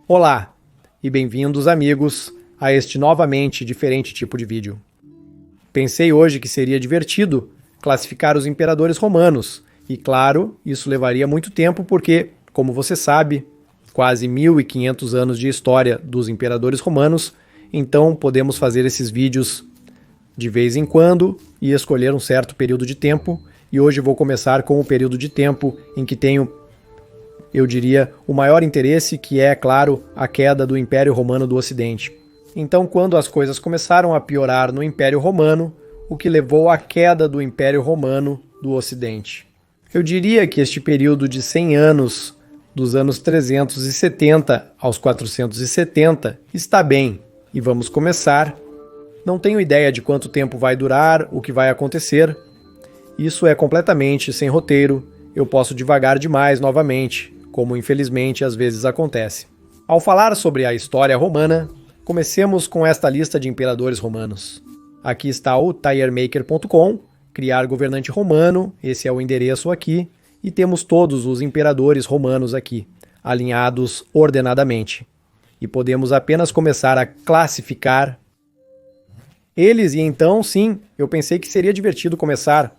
Olá e bem-vindos, amigos, a este novamente diferente tipo de vídeo. Pensei hoje que seria divertido classificar os imperadores romanos e, claro, isso levaria muito tempo porque, como você sabe, quase 1500 anos de história dos imperadores romanos, então podemos fazer esses vídeos de vez em quando e escolher um certo período de tempo, e hoje vou começar com o período de tempo em que tenho, eu diria, o maior interesse, que é, claro, a queda do Império Romano do Ocidente. Então, quando as coisas começaram a piorar no Império Romano, o que levou à queda do Império Romano do Ocidente? Eu diria que este período de 100 anos, dos anos 370 aos 470, está bem. E vamos começar. Não tenho ideia de quanto tempo vai durar, o que vai acontecer. Isso é completamente sem roteiro. Eu posso divagar demais novamente, como infelizmente às vezes acontece. Ao falar sobre a história romana, comecemos com esta lista de imperadores romanos. Aqui está o tiremaker.com, criar governante romano, esse é o endereço aqui, e temos todos os imperadores romanos aqui, alinhados ordenadamente. E podemos apenas começar a classificar eles, e então, sim, eu pensei que seria divertido começar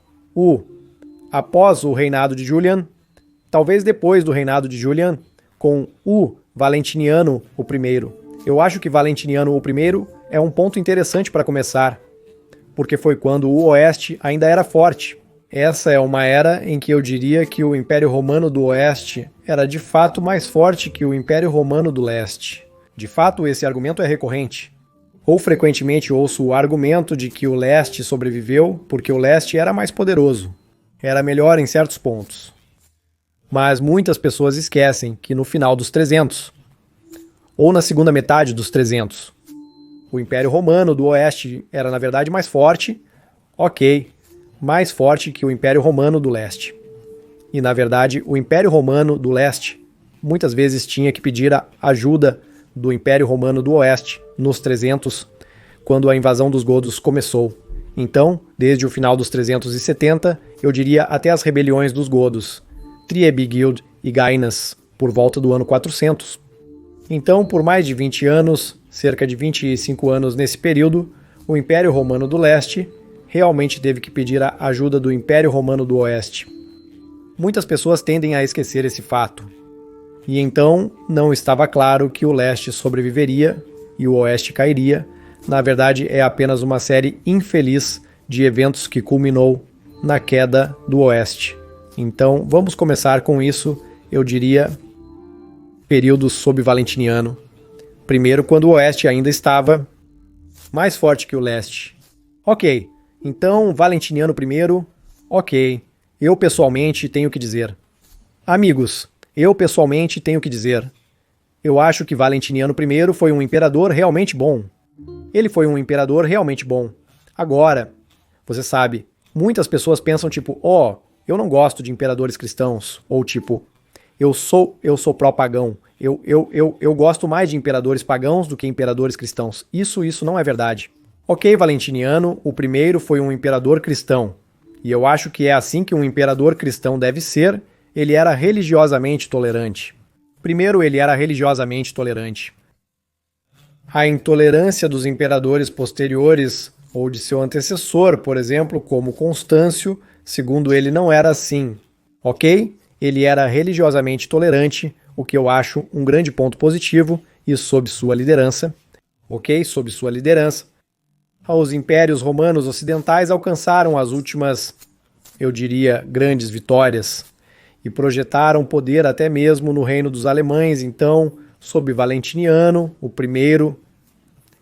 após o reinado de Julian, talvez depois do reinado de Julian, com o Valentiniano I. Eu acho que Valentiniano I é um ponto interessante para começar, porque foi quando o Oeste ainda era forte. Essa é uma era em que eu diria que o Império Romano do Oeste era de fato mais forte que o Império Romano do Leste. De fato, esse argumento é recorrente. Ou frequentemente ouço o argumento de que o Leste sobreviveu porque o Leste era mais poderoso. Era melhor em certos pontos. Mas muitas pessoas esquecem que no final dos 300, ou na segunda metade dos 300, o Império Romano do Oeste era na verdade mais forte, mais forte que o Império Romano do Leste. E na verdade o Império Romano do Leste muitas vezes tinha que pedir a ajuda do Império Romano do Oeste nos 300, quando a invasão dos godos começou. Então, desde o final dos 370, eu diria até as rebeliões dos godos, Triebiguild e Gainas, por volta do ano 400. Então, por mais de 20 anos, cerca de 25 anos nesse período, o Império Romano do Leste realmente teve que pedir a ajuda do Império Romano do Oeste. Muitas pessoas tendem a esquecer esse fato. E então não estava claro que o Leste sobreviveria e o Oeste cairia. Na verdade, é apenas uma série infeliz de eventos que culminou na queda do Oeste. Então, vamos começar com isso, eu diria, período sob Valentiniano. Primeiro, quando o Oeste ainda estava mais forte que o Leste. Ok, então Valentiniano I, eu pessoalmente tenho que dizer. Amigos, eu pessoalmente tenho que dizer. Eu acho que Valentiniano I foi um imperador realmente bom. Ele foi um imperador realmente bom. Agora, você sabe, muitas pessoas pensam tipo, eu não gosto de imperadores cristãos, ou tipo, eu sou pró-pagão. Eu gosto mais de imperadores pagãos do que imperadores cristãos. Isso não é verdade. Ok, Valentiniano, o primeiro foi um imperador cristão. E eu acho que é assim que um imperador cristão deve ser. Ele era religiosamente tolerante. Primeiro, ele era religiosamente tolerante. A intolerância dos imperadores posteriores ou de seu antecessor, por exemplo, como Constâncio, segundo ele, não era assim. Ok? Ele era religiosamente tolerante, o que eu acho um grande ponto positivo, e sob sua liderança. Ok? Sob sua liderança, os impérios romanos ocidentais alcançaram as últimas, eu diria, grandes vitórias e projetaram poder até mesmo no reino dos alemães. Então, sob Valentiniano, o primeiro,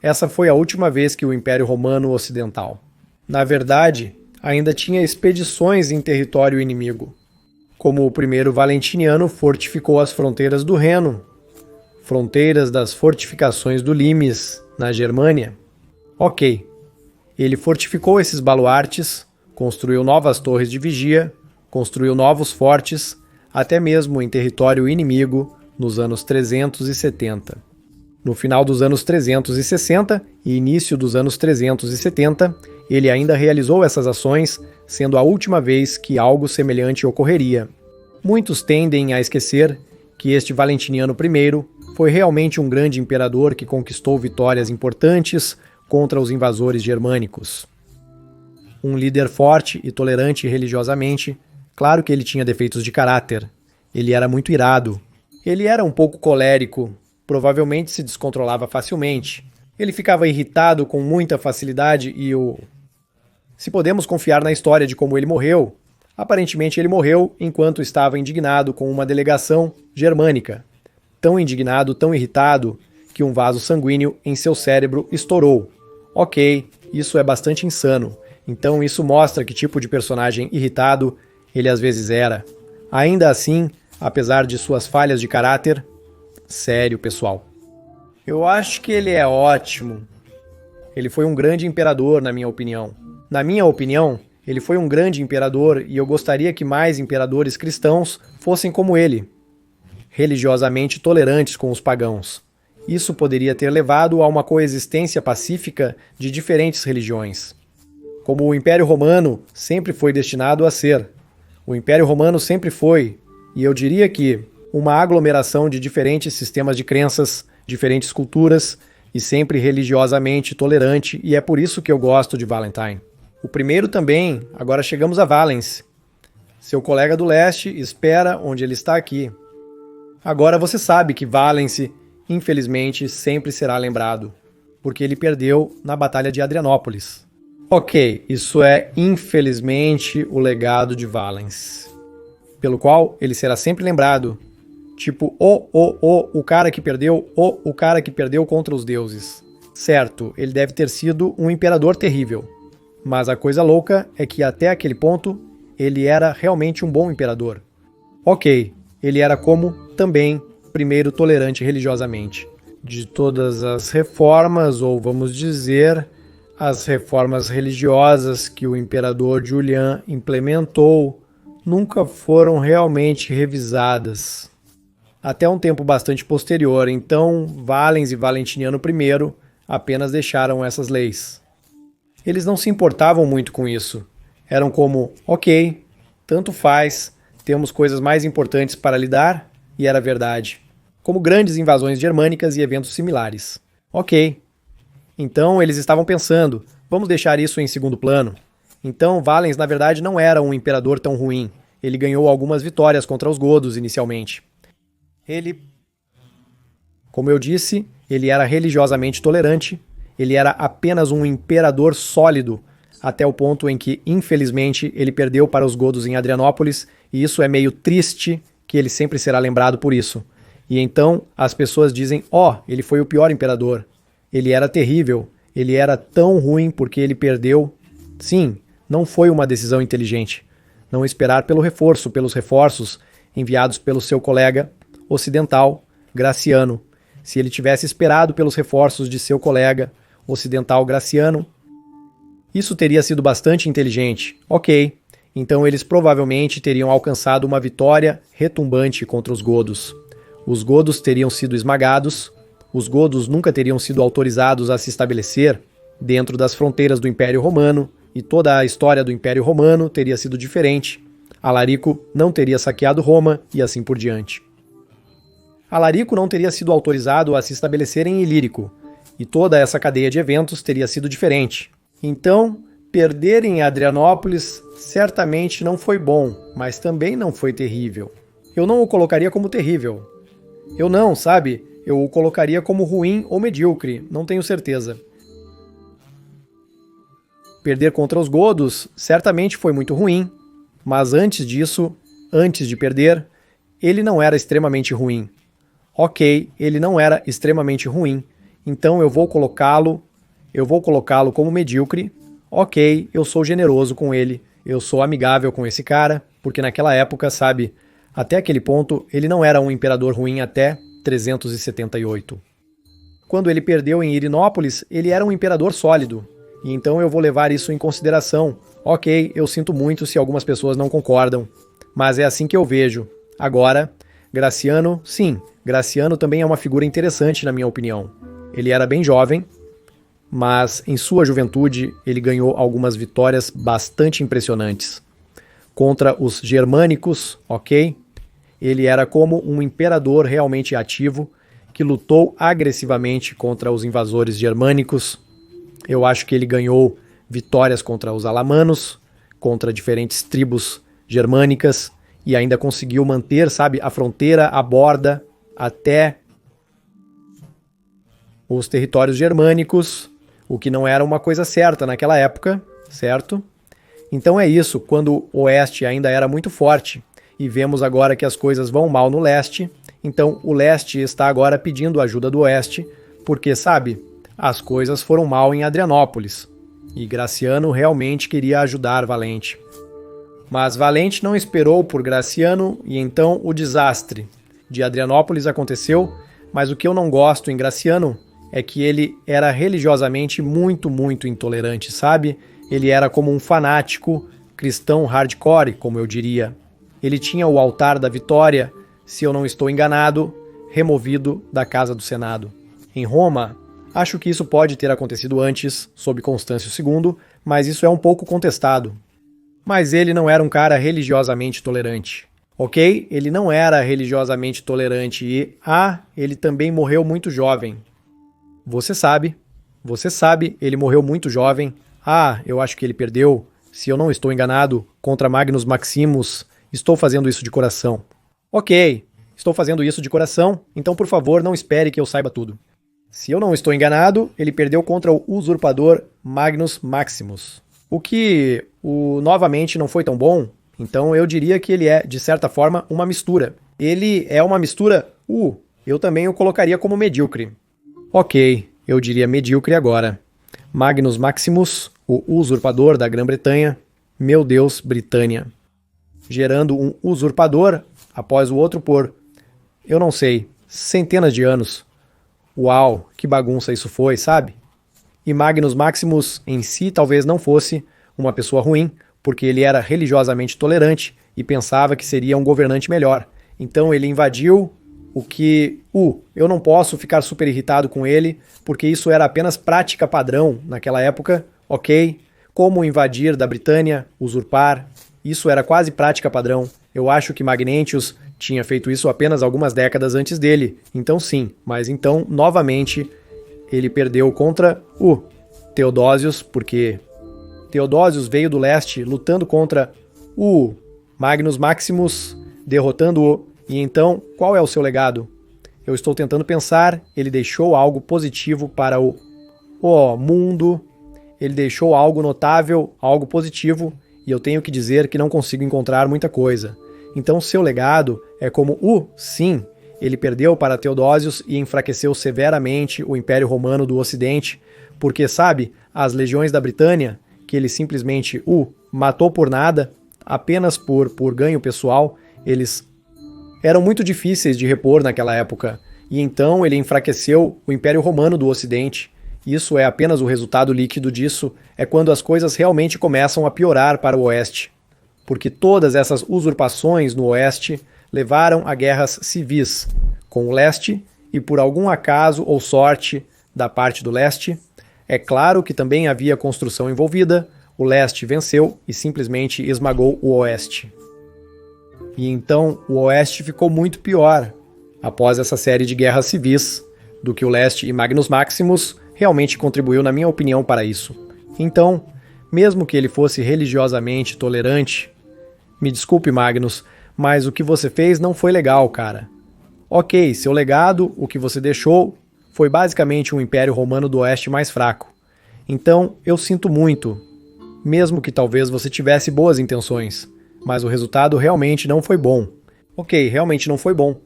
essa foi a última vez que o Império Romano Ocidental, na verdade, ainda tinha expedições em território inimigo. Como o primeiro Valentiniano fortificou as fronteiras do Reno, fronteiras das fortificações do Limes, na Germânia. Ok, ele fortificou esses baluartes, construiu novas torres de vigia, construiu novos fortes, até mesmo em território inimigo, nos anos 370. No final dos anos 360 e início dos anos 370, ele ainda realizou essas ações, sendo a última vez que algo semelhante ocorreria. Muitos tendem a esquecer que este Valentiniano I Foi realmente um grande imperador que conquistou vitórias importantes contra os invasores germânicos. Um líder forte e tolerante religiosamente, claro que ele tinha defeitos de caráter. Ele era muito irado. Ele era um pouco colérico, provavelmente se descontrolava facilmente. Ele ficava irritado com muita facilidade Se podemos confiar na história de como ele morreu, aparentemente ele morreu enquanto estava indignado com uma delegação germânica. Tão indignado, tão irritado, que um vaso sanguíneo em seu cérebro estourou. Ok, isso é bastante insano. Então isso mostra que tipo de personagem irritado ele às vezes era. Ainda assim, apesar de suas falhas de caráter, sério, pessoal. Eu acho que ele é ótimo. Ele foi um grande imperador, na minha opinião. Na minha opinião, ele foi um grande imperador e eu gostaria que mais imperadores cristãos fossem como ele, religiosamente tolerantes com os pagãos. Isso poderia ter levado a uma coexistência pacífica de diferentes religiões. Como o Império Romano sempre foi destinado a ser. O Império Romano sempre foi, e eu diria que, uma aglomeração de diferentes sistemas de crenças, diferentes culturas, e sempre religiosamente tolerante, e é por isso que eu gosto de Valentine. O primeiro também, agora chegamos a Valens. Seu colega do leste espera onde ele está aqui. Agora você sabe que Valens, infelizmente, sempre será lembrado, porque ele perdeu na Batalha de Adrianópolis. Ok, isso é, infelizmente, o legado de Valens, pelo qual ele será sempre lembrado. Tipo, o cara que perdeu, o cara que perdeu contra os deuses. Certo, ele deve ter sido um imperador terrível. Mas a coisa louca é que até aquele ponto, ele era realmente um bom imperador. Ok, ele era como, também, primeiro tolerante religiosamente. De todas as reformas, ou vamos dizer, as reformas religiosas que o imperador Julian implementou, nunca foram realmente revisadas. Até um tempo bastante posterior, então Valens e Valentiniano I apenas deixaram essas leis. Eles não se importavam muito com isso. Eram como, ok, tanto faz, temos coisas mais importantes para lidar, e era verdade. Como grandes invasões germânicas e eventos similares. Ok. Então eles estavam pensando, vamos deixar isso em segundo plano. Então Valens na verdade não era um imperador tão ruim. Ele ganhou algumas vitórias contra os godos inicialmente. Como eu disse, ele era religiosamente tolerante, ele era apenas um imperador sólido, até o ponto em que, infelizmente, ele perdeu para os godos em Adrianópolis, e isso é meio triste, que ele sempre será lembrado por isso. E então as pessoas dizem, ele foi o pior imperador, ele era terrível, ele era tão ruim porque ele perdeu. Sim, não foi uma decisão inteligente. Não esperar pelos reforços enviados pelo seu colega ocidental, Graciano. Se ele tivesse esperado pelos reforços de seu colega ocidental Graciano, isso teria sido bastante inteligente. Ok, então eles provavelmente teriam alcançado uma vitória retumbante contra os godos. Os godos teriam sido esmagados, os godos nunca teriam sido autorizados a se estabelecer dentro das fronteiras do Império Romano, e toda a história do Império Romano teria sido diferente. Alarico não teria saqueado Roma e assim por diante. Alarico não teria sido autorizado a se estabelecer em Ilírico, e toda essa cadeia de eventos teria sido diferente. Então, perder em Adrianópolis certamente não foi bom, mas também não foi terrível. Eu não o colocaria como terrível. Eu o colocaria como ruim ou medíocre, não tenho certeza. Perder contra os godos certamente foi muito ruim, mas antes disso, antes de perder, ele não era extremamente ruim. Ok, ele não era extremamente ruim, então eu vou colocá-lo como medíocre. Ok, eu sou generoso com ele, eu sou amigável com esse cara, porque naquela época, até aquele ponto, ele não era um imperador ruim até 378. Quando ele perdeu em Irinópolis, ele era um imperador sólido, e então eu vou levar isso em consideração. Ok, eu sinto muito se algumas pessoas não concordam, mas é assim que eu vejo. Agora, Graciano, sim, Graciano também é uma figura interessante na minha opinião. Ele era bem jovem, mas em sua juventude ele ganhou algumas vitórias bastante impressionantes. Contra os germânicos, ok? Ele era como um imperador realmente ativo, que lutou agressivamente contra os invasores germânicos. Eu acho que ele ganhou vitórias contra os alamanos, contra diferentes tribos germânicas, e ainda conseguiu manter, sabe, a fronteira, a borda, até os territórios germânicos, o que não era uma coisa certa naquela época, certo? Então é isso, quando o Oeste ainda era muito forte, e vemos agora que as coisas vão mal no Leste, então o Leste está agora pedindo ajuda do Oeste, porque, sabe, as coisas foram mal em Adrianópolis, e Graciano realmente queria ajudar Valente. Mas Valente não esperou por Graciano, e então o desastre de Adrianópolis aconteceu, mas o que eu não gosto em Graciano é que ele era religiosamente muito intolerante, sabe? Ele era como um fanático cristão hardcore, como eu diria. Ele tinha o altar da vitória, se eu não estou enganado, removido da Casa do Senado. Em Roma, acho que isso pode ter acontecido antes, sob Constâncio II, mas isso é um pouco contestado. Mas ele não era um cara religiosamente tolerante. Ok? Ele não era religiosamente tolerante e, ele também morreu muito jovem. Você sabe, ele morreu muito jovem. Eu acho que ele perdeu, se eu não estou enganado, contra Magnus Maximus. Estou fazendo isso de coração. Ok, estou fazendo isso de coração, então por favor não espere que eu saiba tudo. Se eu não estou enganado, ele perdeu contra o usurpador Magnus Maximus. O que, novamente, não foi tão bom, então eu diria que ele é, de certa forma, uma mistura. Ele é uma mistura, eu também o colocaria como medíocre. Ok, eu diria medíocre agora. Magnus Maximus, o usurpador da Grã-Bretanha, meu Deus, Britânia. Gerando um usurpador após o outro por, eu não sei, centenas de anos. Uau, que bagunça isso foi, sabe? E Magnus Maximus em si talvez não fosse uma pessoa ruim, porque ele era religiosamente tolerante e pensava que seria um governante melhor. Então ele invadiu o que, eu não posso ficar super irritado com ele, porque isso era apenas prática padrão naquela época, ok? Como invadir da Britânia, usurpar, isso era quase prática padrão. Eu acho que Magnentius tinha feito isso apenas algumas décadas antes dele, então sim, mas então, novamente, ele perdeu contra Theodosius, porque Theodosius veio do leste lutando contra o Magnus Maximus, derrotando-o. E então, qual é o seu legado? Eu estou tentando pensar, ele deixou algo positivo para o mundo, ele deixou algo notável, algo positivo, e eu tenho que dizer que não consigo encontrar muita coisa. Então seu legado é como sim, ele perdeu para Theodosius e enfraqueceu severamente o Império Romano do Ocidente, porque, sabe, as legiões da Britânia, que ele simplesmente matou por nada, apenas por ganho pessoal, eles eram muito difíceis de repor naquela época, e então ele enfraqueceu o Império Romano do Ocidente. Isso é apenas o resultado líquido disso, é quando as coisas realmente começam a piorar para o Oeste. Porque todas essas usurpações no Oeste levaram a guerras civis com o Leste, e por algum acaso ou sorte da parte do Leste, é claro que também havia construção envolvida, o Leste venceu e simplesmente esmagou o Oeste. E então o Oeste ficou muito pior após essa série de guerras civis do que o Leste, e Magnus Maximus realmente contribuiu, na minha opinião, para isso. Então, mesmo que ele fosse religiosamente tolerante, me desculpe, Magnus, mas o que você fez não foi legal, cara. Ok, seu legado, o que você deixou, foi basicamente um Império Romano do Oeste mais fraco. Então, eu sinto muito, mesmo que talvez você tivesse boas intenções, mas o resultado realmente não foi bom. Ok, realmente não foi bom.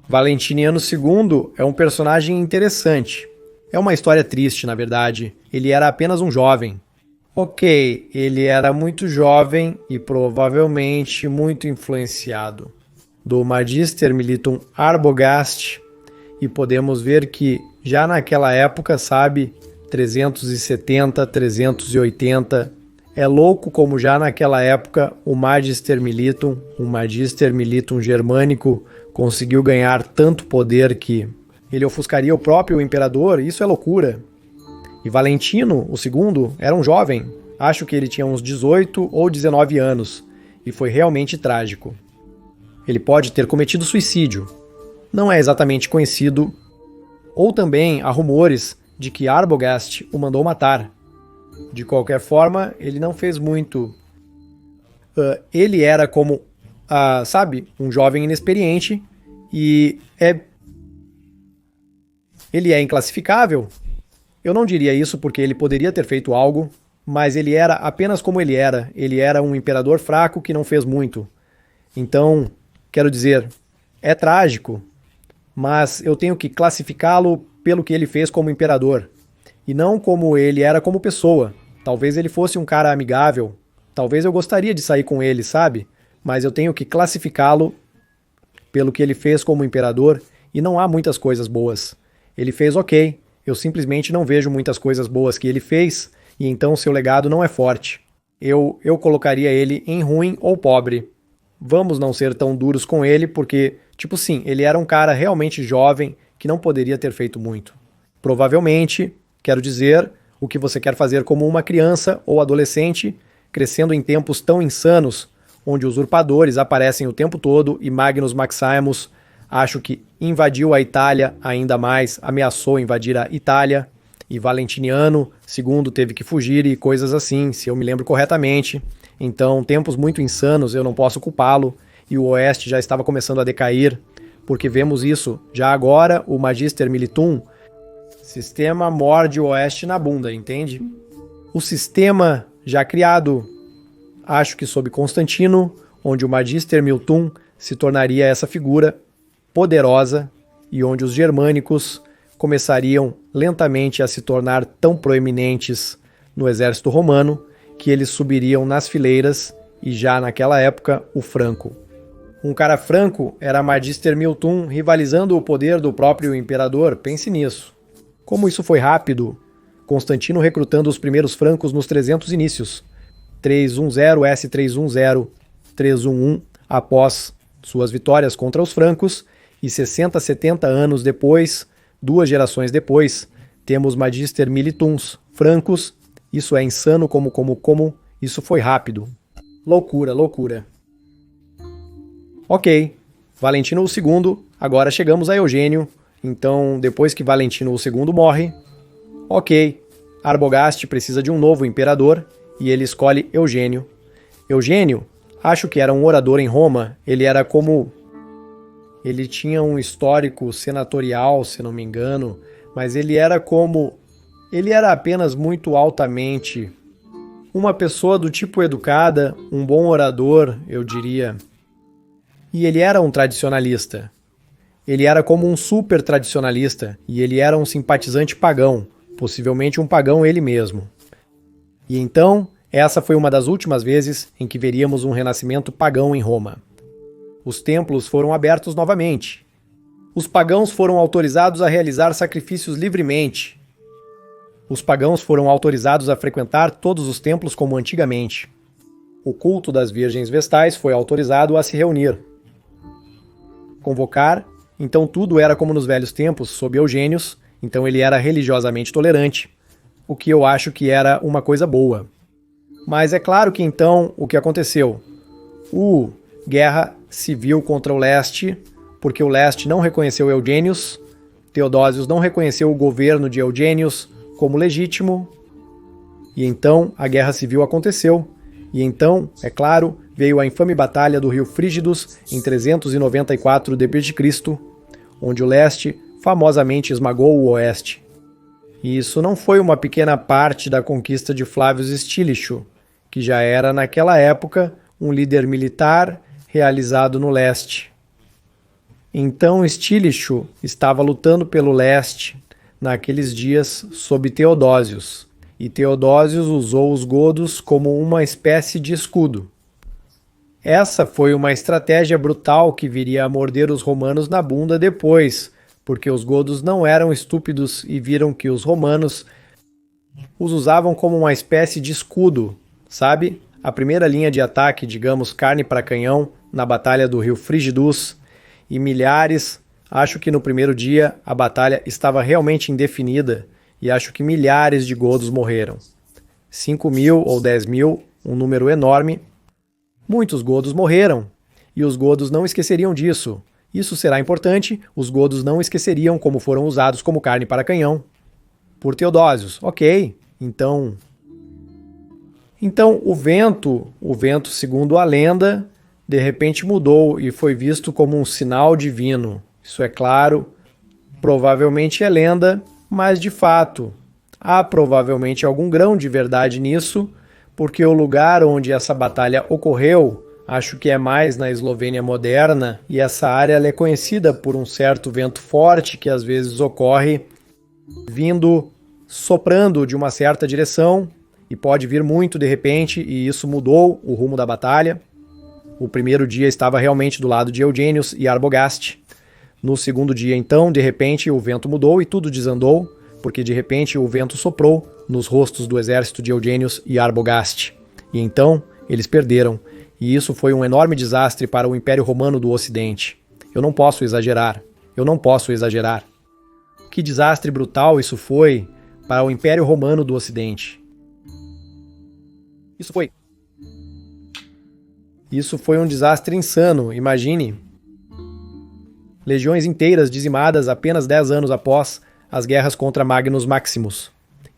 Valentiniano II é um personagem interessante. É uma história triste, na verdade. Ele era apenas um jovem. Ok, ele era muito jovem e provavelmente muito influenciado do Magister Militum Arbogast, e podemos ver que já naquela época, sabe, 370, 380, é louco como já naquela época o Magister Militum, um Magister Militum germânico, conseguiu ganhar tanto poder que ele ofuscaria o próprio imperador. Isso é loucura. E Valentino, o segundo, era um jovem. Acho que ele tinha uns 18 ou 19 anos. E foi realmente trágico. Ele pode ter cometido suicídio. não é exatamente conhecido, ou também há rumores de que Arbogast o mandou matar. De qualquer forma, ele não fez muito. Ele era como, sabe, um jovem inexperiente e ele é inclassificável. Eu não diria isso porque ele poderia ter feito algo, mas ele era apenas como ele era. Ele era um imperador fraco que não fez muito. Então, quero dizer, é trágico, mas eu tenho que classificá-lo pelo que ele fez como imperador, e não como ele era como pessoa. Talvez ele fosse um cara amigável, talvez eu gostaria de sair com ele, sabe? Mas eu tenho que classificá-lo pelo que ele fez como imperador, e não há muitas coisas boas. Ele fez ok, eu simplesmente não vejo muitas coisas boas que ele fez, e então seu legado não é forte. Eu colocaria ele em ruim ou pobre. Vamos não ser tão duros com ele, porque, tipo sim, ele era um cara realmente jovem que não poderia ter feito muito. Provavelmente, quero dizer, o que você quer fazer como uma criança ou adolescente, crescendo em tempos tão insanos, onde usurpadores aparecem o tempo todo e Magnus Maximus, acho que invadiu a Itália ainda mais, ameaçou invadir a Itália, e Valentiniano II teve que fugir e coisas assim, se eu me lembro corretamente. Então, tempos muito insanos, eu não posso culpá-lo, e o Oeste já estava começando a decair, porque vemos isso já agora, o Magister Militum, sistema morde o Oeste na bunda, entende? O sistema já criado, acho que sob Constantino, onde o Magister Militum se tornaria essa figura poderosa e onde os germânicos começariam lentamente a se tornar tão proeminentes no exército romano que eles subiriam nas fileiras e já naquela época o Franco. Um cara franco era Magister Militum rivalizando o poder do próprio imperador, pense nisso. Como isso foi rápido, Constantino recrutando os primeiros francos nos 300 inícios, 310 S310, 311 após suas vitórias contra os francos, e 60, 70 anos depois, 2 gerações depois, temos Magister Militums francos. Isso é insano como isso foi rápido. Loucura, loucura. Ok, Valentino II, agora chegamos a Eugênio. Então, depois que Valentino II morre, ok, Arbogast precisa de um novo imperador e ele escolhe Eugênio. Eugênio, acho que era um orador em Roma, ele tinha um histórico senatorial, se não me engano, mas ele era apenas muito altamente uma pessoa do tipo educada, um bom orador, eu diria. E ele era um tradicionalista. Ele era como um super tradicionalista, e ele era um simpatizante pagão, possivelmente um pagão ele mesmo. E então, essa foi uma das últimas vezes em que veríamos um renascimento pagão em Roma. Os templos foram abertos novamente. Os pagãos foram autorizados a realizar sacrifícios livremente. Os pagãos foram autorizados a frequentar todos os templos como antigamente. O culto das virgens vestais foi autorizado a se reunir. Convocar, então tudo era como nos velhos tempos, sob Eugênios, então ele era religiosamente tolerante, o que eu acho que era uma coisa boa. Mas é claro que então o que aconteceu? Guerra civil contra o leste, porque o leste não reconheceu Eugênios, Teodósios não reconheceu o governo de Eugênios como legítimo, e então a guerra civil aconteceu, e então, é claro, veio a infame batalha do rio Frígidos em 394 d.C., onde o leste famosamente esmagou o oeste. E isso não foi uma pequena parte da conquista de Flávio Estílicho, que já era naquela época um líder militar realizado no leste. Então Estílicho estava lutando pelo leste naqueles dias sob Teodósios, e Teodósios usou os godos como uma espécie de escudo. Essa foi uma estratégia brutal que viria a morder os romanos na bunda depois, porque os godos não eram estúpidos e viram que os romanos os usavam como uma espécie de escudo, sabe? A primeira linha de ataque, digamos, carne para canhão, na batalha do rio Frígidos, e milhares, acho que no primeiro dia a batalha estava realmente indefinida, e acho que milhares de godos morreram. 5.000 ou 10.000, um número enorme. Muitos godos morreram, e os godos não esqueceriam disso, Isso será importante, os godos não esqueceriam como foram usados como carne para canhão. Por Teodósios, ok. Então o vento, segundo a lenda, de repente mudou e foi visto como um sinal divino. Isso é claro, provavelmente é lenda, mas de fato há provavelmente algum grão de verdade nisso, porque o lugar onde essa batalha ocorreu, acho que é mais na Eslovênia moderna, e essa área ela é conhecida por um certo vento forte que às vezes ocorre vindo, soprando de uma certa direção, e pode vir muito de repente, e isso mudou o rumo da batalha. O primeiro dia estava realmente do lado de Eugênios e Arbogast. No segundo dia, então, de repente, o vento mudou e tudo desandou, porque de repente o vento soprou nos rostos do exército de Eugênios e Arbogast. E então eles perderam, e isso foi um enorme desastre para o Império Romano do Ocidente. Eu não posso exagerar. Que desastre brutal isso foi para o Império Romano do Ocidente. Isso foi um desastre insano, imagine. Legiões inteiras dizimadas apenas 10 anos após as guerras contra Magnus Maximus.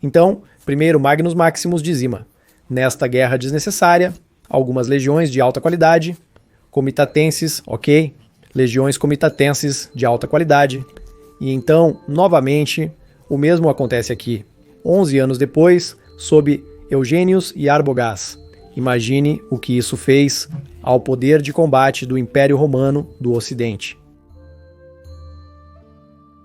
Então, primeiro Magnus Maximus dizima. Nesta guerra desnecessária, algumas legiões de alta qualidade, comitatenses, ok? Legiões comitatenses de alta qualidade. E então, novamente, o mesmo acontece aqui. 11 anos depois, sob Eugênios e Arbogast. Imagine o que isso fez ao poder de combate do Império Romano do Ocidente.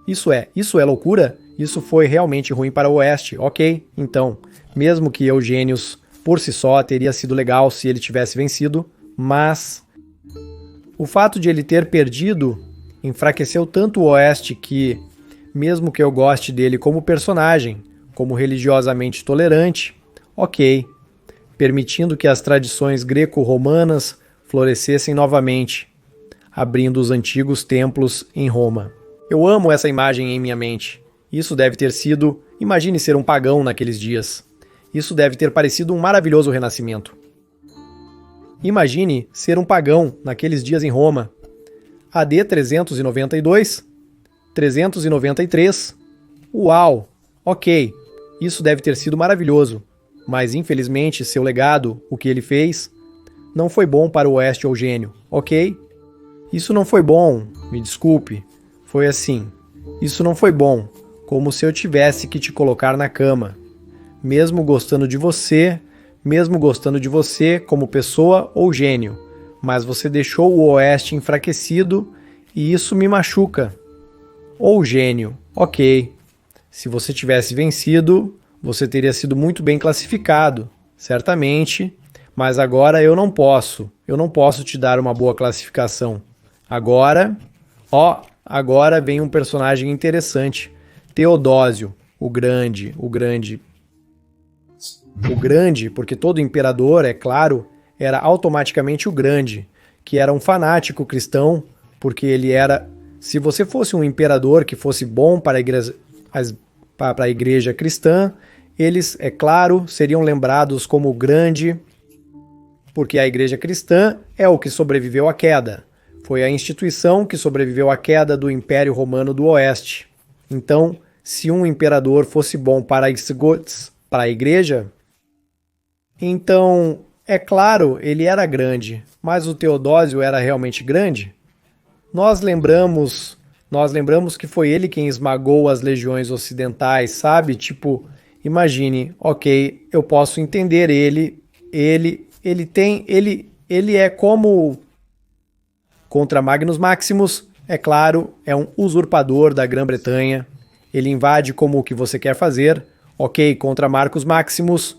Isso é loucura? Isso foi realmente ruim para o Oeste, ok? Então, mesmo que Eugênios por si só teria sido legal se ele tivesse vencido, mas o fato de ele ter perdido enfraqueceu tanto o Oeste que, mesmo que eu goste dele como personagem, como religiosamente tolerante, ok, permitindo que as tradições greco-romanas florescessem novamente, abrindo os antigos templos em Roma. Eu amo essa imagem em minha mente. Isso deve ter sido, imagine ser um pagão naqueles dias. Isso deve ter parecido um maravilhoso renascimento. Imagine ser um pagão naqueles dias em Roma. AD 392, 393. Uau! Ok, isso deve ter sido maravilhoso. Mas infelizmente seu legado, o que ele fez, não foi bom para o Oeste Eugênio, ok? Isso não foi bom, me desculpe. Foi assim. Isso não foi bom, como se eu tivesse que te colocar na cama. Mesmo gostando de você como pessoa ou gênio, mas você deixou o Oeste enfraquecido e isso me machuca. Ou gênio, ok. Se você tivesse vencido, você teria sido muito bem classificado, certamente, mas agora eu não posso te dar uma boa classificação. Agora vem um personagem interessante, Teodósio, o grande, porque todo imperador, é claro, era automaticamente o grande, que era um fanático cristão, porque ele era, se você fosse um imperador que fosse bom para a igreja cristã, eles, é claro, seriam lembrados como o grande, porque a igreja cristã é o que sobreviveu à queda. Foi a instituição que sobreviveu à queda do Império Romano do Oeste. Então, se um imperador fosse bom para a igreja, então, é claro, ele era grande, mas o Teodósio era realmente grande? Nós lembramos que foi ele quem esmagou as legiões ocidentais, sabe? Tipo, imagine, ok, eu posso entender ele é como contra Magnus Maximus, é claro, é um usurpador da Grã-Bretanha, ele invade como o que você quer fazer, ok, contra Marcus Maximus,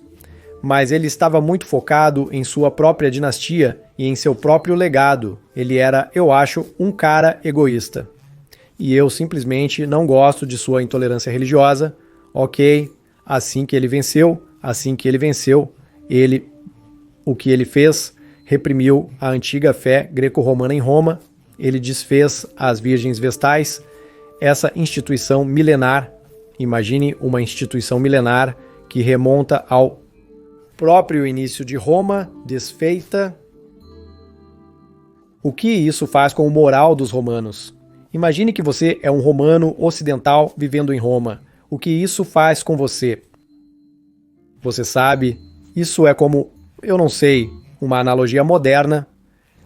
mas ele estava muito focado em sua própria dinastia e em seu próprio legado. Ele era, eu acho, um cara egoísta. E eu simplesmente não gosto de sua intolerância religiosa. Ok, assim que ele venceu, o que ele fez, reprimiu a antiga fé greco-romana em Roma, ele desfez as virgens vestais, essa instituição milenar, imagine uma instituição milenar que remonta ao próprio início de Roma, desfeita, O que isso faz com o moral dos romanos? Imagine que você é um romano ocidental vivendo em Roma. O que isso faz com você? Você sabe, isso é como, eu não sei, uma analogia moderna.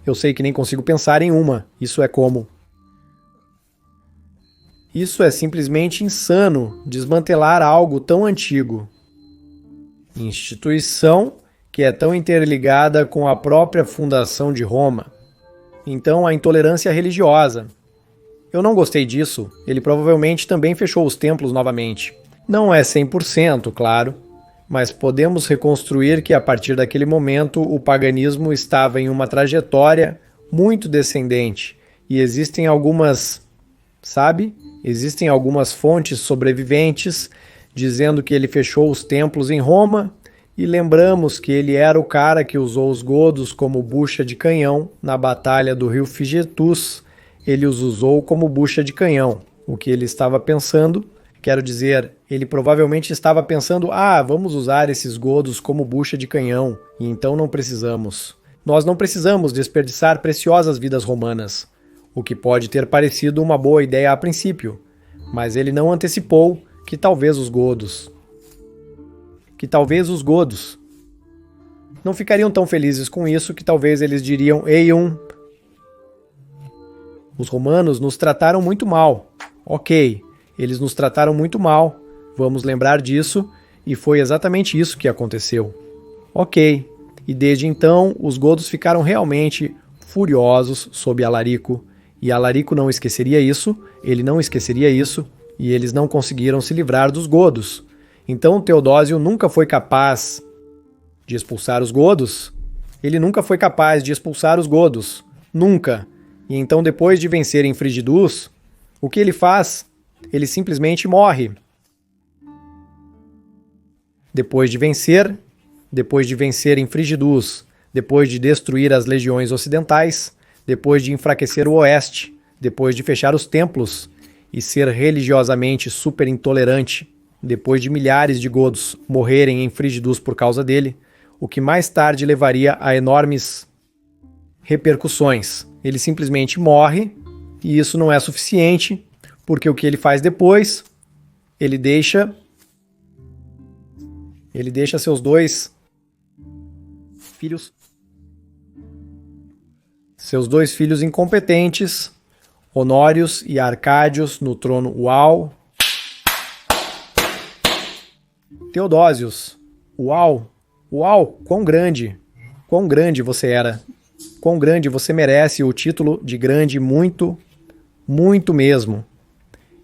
Eu sei que nem consigo pensar em uma. Isso é como... Isso é simplesmente insano, desmantelar algo tão antigo. Instituição que é tão interligada com a própria fundação de Roma. Então, a intolerância religiosa. Eu não gostei disso, ele provavelmente também fechou os templos novamente. Não é 100%, claro, mas podemos reconstruir que a partir daquele momento o paganismo estava em uma trajetória muito descendente e existem algumas, sabe? Existem algumas fontes sobreviventes dizendo que ele fechou os templos em Roma e lembramos que ele era o cara que usou os godos como bucha de canhão na batalha do rio Figetus. Ele os usou como bucha de canhão. O que ele estava pensando, quero dizer, ele provavelmente estava pensando, vamos usar esses godos como bucha de canhão, e então não precisamos. Nós não precisamos desperdiçar preciosas vidas romanas, o que pode ter parecido uma boa ideia a princípio, mas ele não antecipou que talvez os godos não ficariam tão felizes com isso que talvez eles diriam, os romanos nos trataram muito mal. Ok, eles nos trataram muito mal, vamos lembrar disso, e foi exatamente isso que aconteceu. Ok, e desde então os godos ficaram realmente furiosos sob Alarico, e Alarico não esqueceria isso, ele não esqueceria isso, e eles não conseguiram se livrar dos godos. Então Teodósio nunca foi capaz de expulsar os godos. Ele nunca foi capaz de expulsar os godos. Nunca. E então, depois de vencer em Frigidus, o que ele faz? Ele simplesmente morre. Depois de vencer em Frigidus, depois de destruir as legiões ocidentais, depois de enfraquecer o oeste, depois de fechar os templos e ser religiosamente super intolerante, depois de milhares de godos morrerem em Frigidus por causa dele, o que mais tarde levaria a enormes repercussões. Ele simplesmente morre, e isso não é suficiente, porque o que ele faz depois, ele deixa seus dois filhos incompetentes, Honórios e Arcádios, no trono. Uau! Teodósios, uau! Uau! Quão grande você era! Quão grande você merece o título de grande, muito, muito mesmo.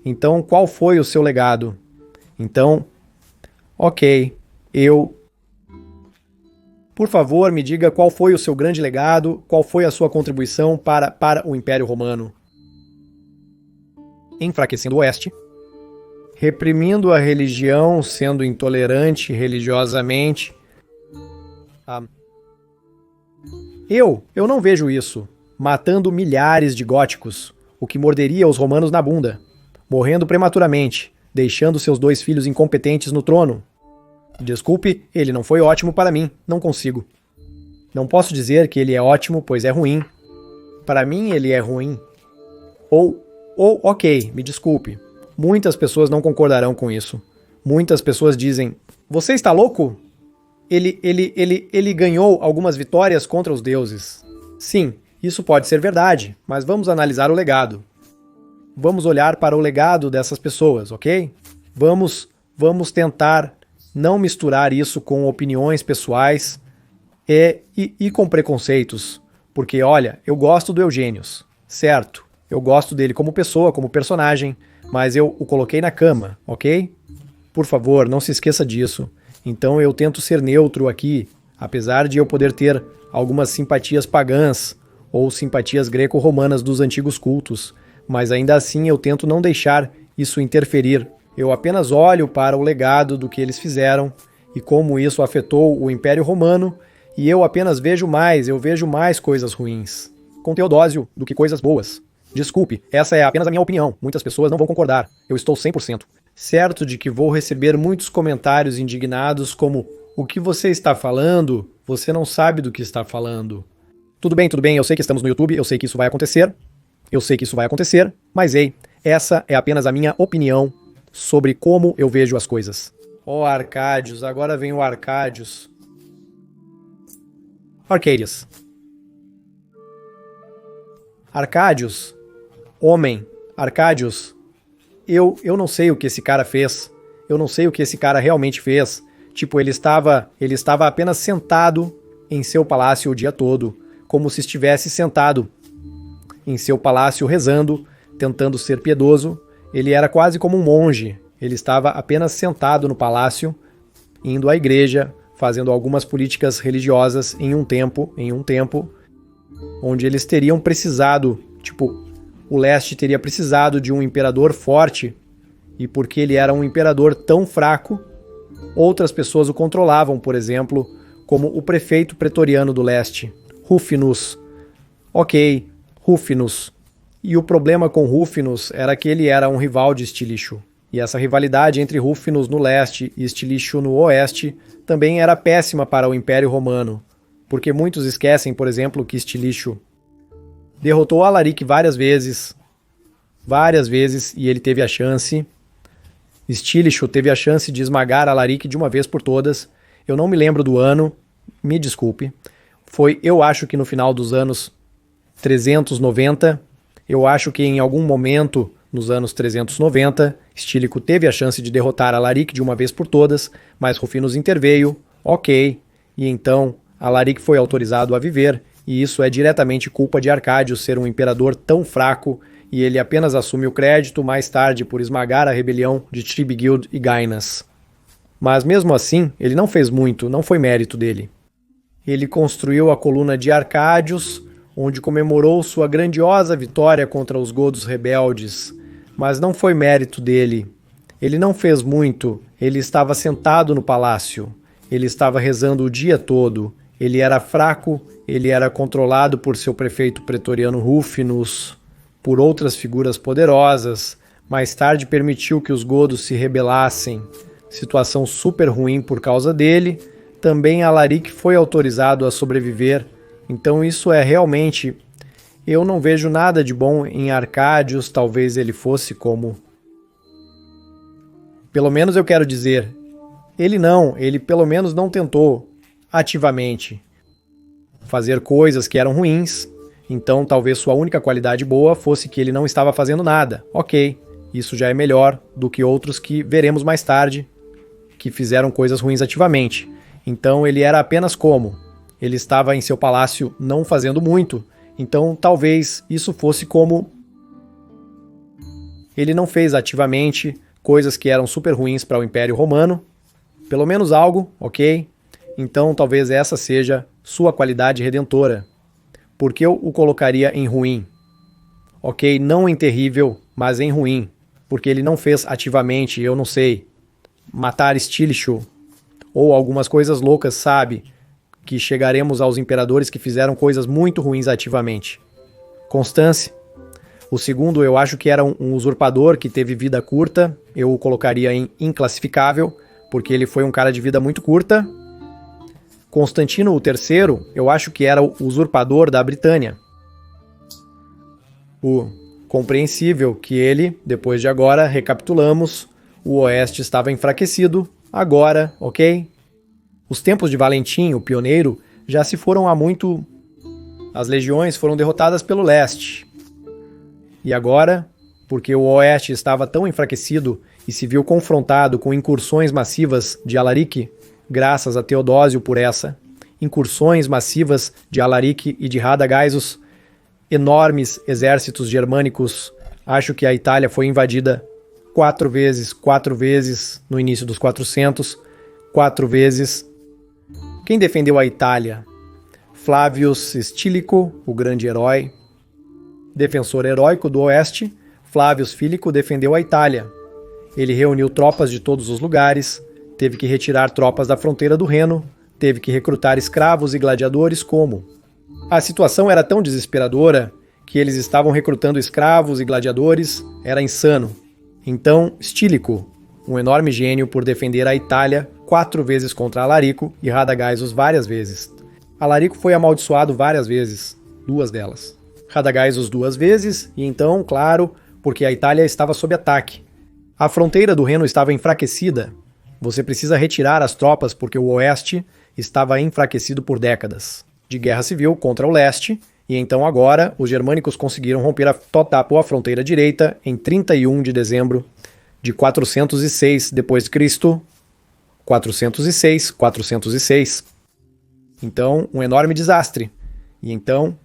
Então, qual foi o seu legado? Então, ok, por favor, me diga qual foi o seu grande legado, qual foi a sua contribuição para o Império Romano. Enfraquecendo o Oeste, reprimindo a religião, sendo intolerante religiosamente. Eu não vejo isso. Matando milhares de góticos, o que morderia os romanos na bunda. Morrendo prematuramente, deixando seus dois filhos incompetentes no trono. Desculpe, ele não foi ótimo para mim, não consigo. Não posso dizer que ele é ótimo, pois é ruim. Para mim, ele é ruim. Ok, me desculpe. Muitas pessoas não concordarão com isso. Muitas pessoas dizem, você está louco? Ele ganhou algumas vitórias contra os deuses. Sim, isso pode ser verdade, mas vamos analisar o legado. Vamos olhar para o legado dessas pessoas, ok? Vamos tentar não misturar isso com opiniões pessoais e com preconceitos. Porque, olha, eu gosto do Eugênios, certo? Eu gosto dele como pessoa, como personagem, mas eu o coloquei na cama, ok? Por favor, não se esqueça disso. Então eu tento ser neutro aqui, apesar de eu poder ter algumas simpatias pagãs ou simpatias greco-romanas dos antigos cultos, mas ainda assim eu tento não deixar isso interferir. Eu apenas olho para o legado do que eles fizeram e como isso afetou o Império Romano, e eu apenas vejo mais coisas ruins com Teodósio do que coisas boas. Desculpe, essa é apenas a minha opinião, muitas pessoas não vão concordar, eu estou 100% certo de que vou receber muitos comentários indignados como: o que você está falando? Você não sabe do que está falando. tudo bem, eu sei que estamos no YouTube, eu sei que isso vai acontecer, mas ei, essa é apenas a minha opinião sobre como eu vejo as coisas. Ó, Arcádios, agora vem o Arcádios. Arcadius. Arcádios, homem, Arcádios, eu não sei o que esse cara fez, eu não sei o que esse cara realmente fez. Tipo, ele estava apenas sentado em seu palácio o dia todo, como se estivesse sentado em seu palácio rezando, tentando ser piedoso. Ele era quase como um monge, ele estava apenas sentado no palácio, indo à igreja, fazendo algumas políticas religiosas em um tempo onde eles teriam precisado, tipo, o leste teria precisado de um imperador forte, e porque ele era um imperador tão fraco, outras pessoas o controlavam, por exemplo, como o prefeito pretoriano do leste, Rufinus. Ok, Rufinus. E o problema com Rufinus era que ele era um rival de Stilicho. E essa rivalidade entre Rufinus no leste e Stilicho no oeste também era péssima para o Império Romano, porque muitos esquecem, por exemplo, que Stilicho derrotou Alaric várias vezes, e ele teve a chance. Stilicho teve a chance de esmagar Alaric de uma vez por todas. Eu não me lembro do ano, me desculpe. Foi, eu acho que no final dos anos 390, eu acho que em algum momento nos anos 390, Stílico teve a chance de derrotar Alaric de uma vez por todas, mas Rufinus interveio, ok, e então Alaric foi autorizado a viver, e isso é diretamente culpa de Arcádio ser um imperador tão fraco, e ele apenas assume o crédito mais tarde por esmagar a rebelião de Tribigild e Gainas. Mas mesmo assim, ele não fez muito, não foi mérito dele. Ele construiu a coluna de Arcádios, onde comemorou sua grandiosa vitória contra os godos rebeldes, mas não foi mérito dele. Ele não fez muito, ele estava sentado no palácio, ele estava rezando o dia todo, ele era fraco, ele era controlado por seu prefeito pretoriano Rufinus, por outras figuras poderosas, mais tarde permitiu que os godos se rebelassem, situação super ruim por causa dele. Também Alaric foi autorizado a sobreviver, então isso é realmente... Eu não vejo nada de bom em Arcádios, talvez ele fosse como... Pelo menos eu quero dizer, ele pelo menos não tentou ativamente fazer coisas que eram ruins, então talvez sua única qualidade boa fosse que ele não estava fazendo nada. Ok, isso já é melhor do que outros que veremos mais tarde, que fizeram coisas ruins ativamente. Então ele era apenas como? Ele estava em seu palácio não fazendo muito, então talvez isso fosse como... Ele não fez ativamente coisas que eram super ruins para o Império Romano, pelo menos algo, ok? Então talvez essa seja sua qualidade redentora. Por que eu o colocaria em ruim? Ok, não em terrível, mas em ruim, porque ele não fez ativamente, eu não sei, matar Stilicho, ou algumas coisas loucas, sabe? Que chegaremos aos imperadores que fizeram coisas muito ruins ativamente. Constance. O segundo eu acho que era um usurpador que teve vida curta, eu o colocaria em inclassificável, porque ele foi um cara de vida muito curta. Constantino o terceiro, eu acho que era o usurpador da Britânia. O compreensível que ele, depois de agora, recapitulamos, o oeste estava enfraquecido, agora, ok? Os tempos de Valentim, o pioneiro, já se foram há muito... As legiões foram derrotadas pelo leste. E agora, porque o oeste estava tão enfraquecido e se viu confrontado com incursões massivas de Alaric, graças a Teodósio por essa, incursões massivas de Alaric e de Radagaisus, enormes exércitos germânicos, acho que a Itália foi invadida 4 vezes no início dos 400, 4 vezes. Quem defendeu a Itália? Flavius Stílico, o grande herói. Defensor heróico do oeste, Flavius Fílico defendeu a Itália. Ele reuniu tropas de todos os lugares, teve que retirar tropas da fronteira do Reno, teve que recrutar escravos e gladiadores como? A situação era tão desesperadora que eles estavam recrutando escravos e gladiadores, era insano. Então, Stílico, um enorme gênio por defender a Itália 4 vezes contra Alarico e Radagaisus várias vezes. Alarico foi amaldiçoado várias vezes. duas delas. Radagaisus 2 vezes, e então, claro, porque a Itália estava sob ataque. A fronteira do Reno estava enfraquecida. Você precisa retirar as tropas porque o oeste estava enfraquecido por décadas de guerra civil contra o leste, e então agora os germânicos conseguiram romper a fronteira direita em 31 de dezembro de 406 d.C. 406. Então, um enorme desastre. E então,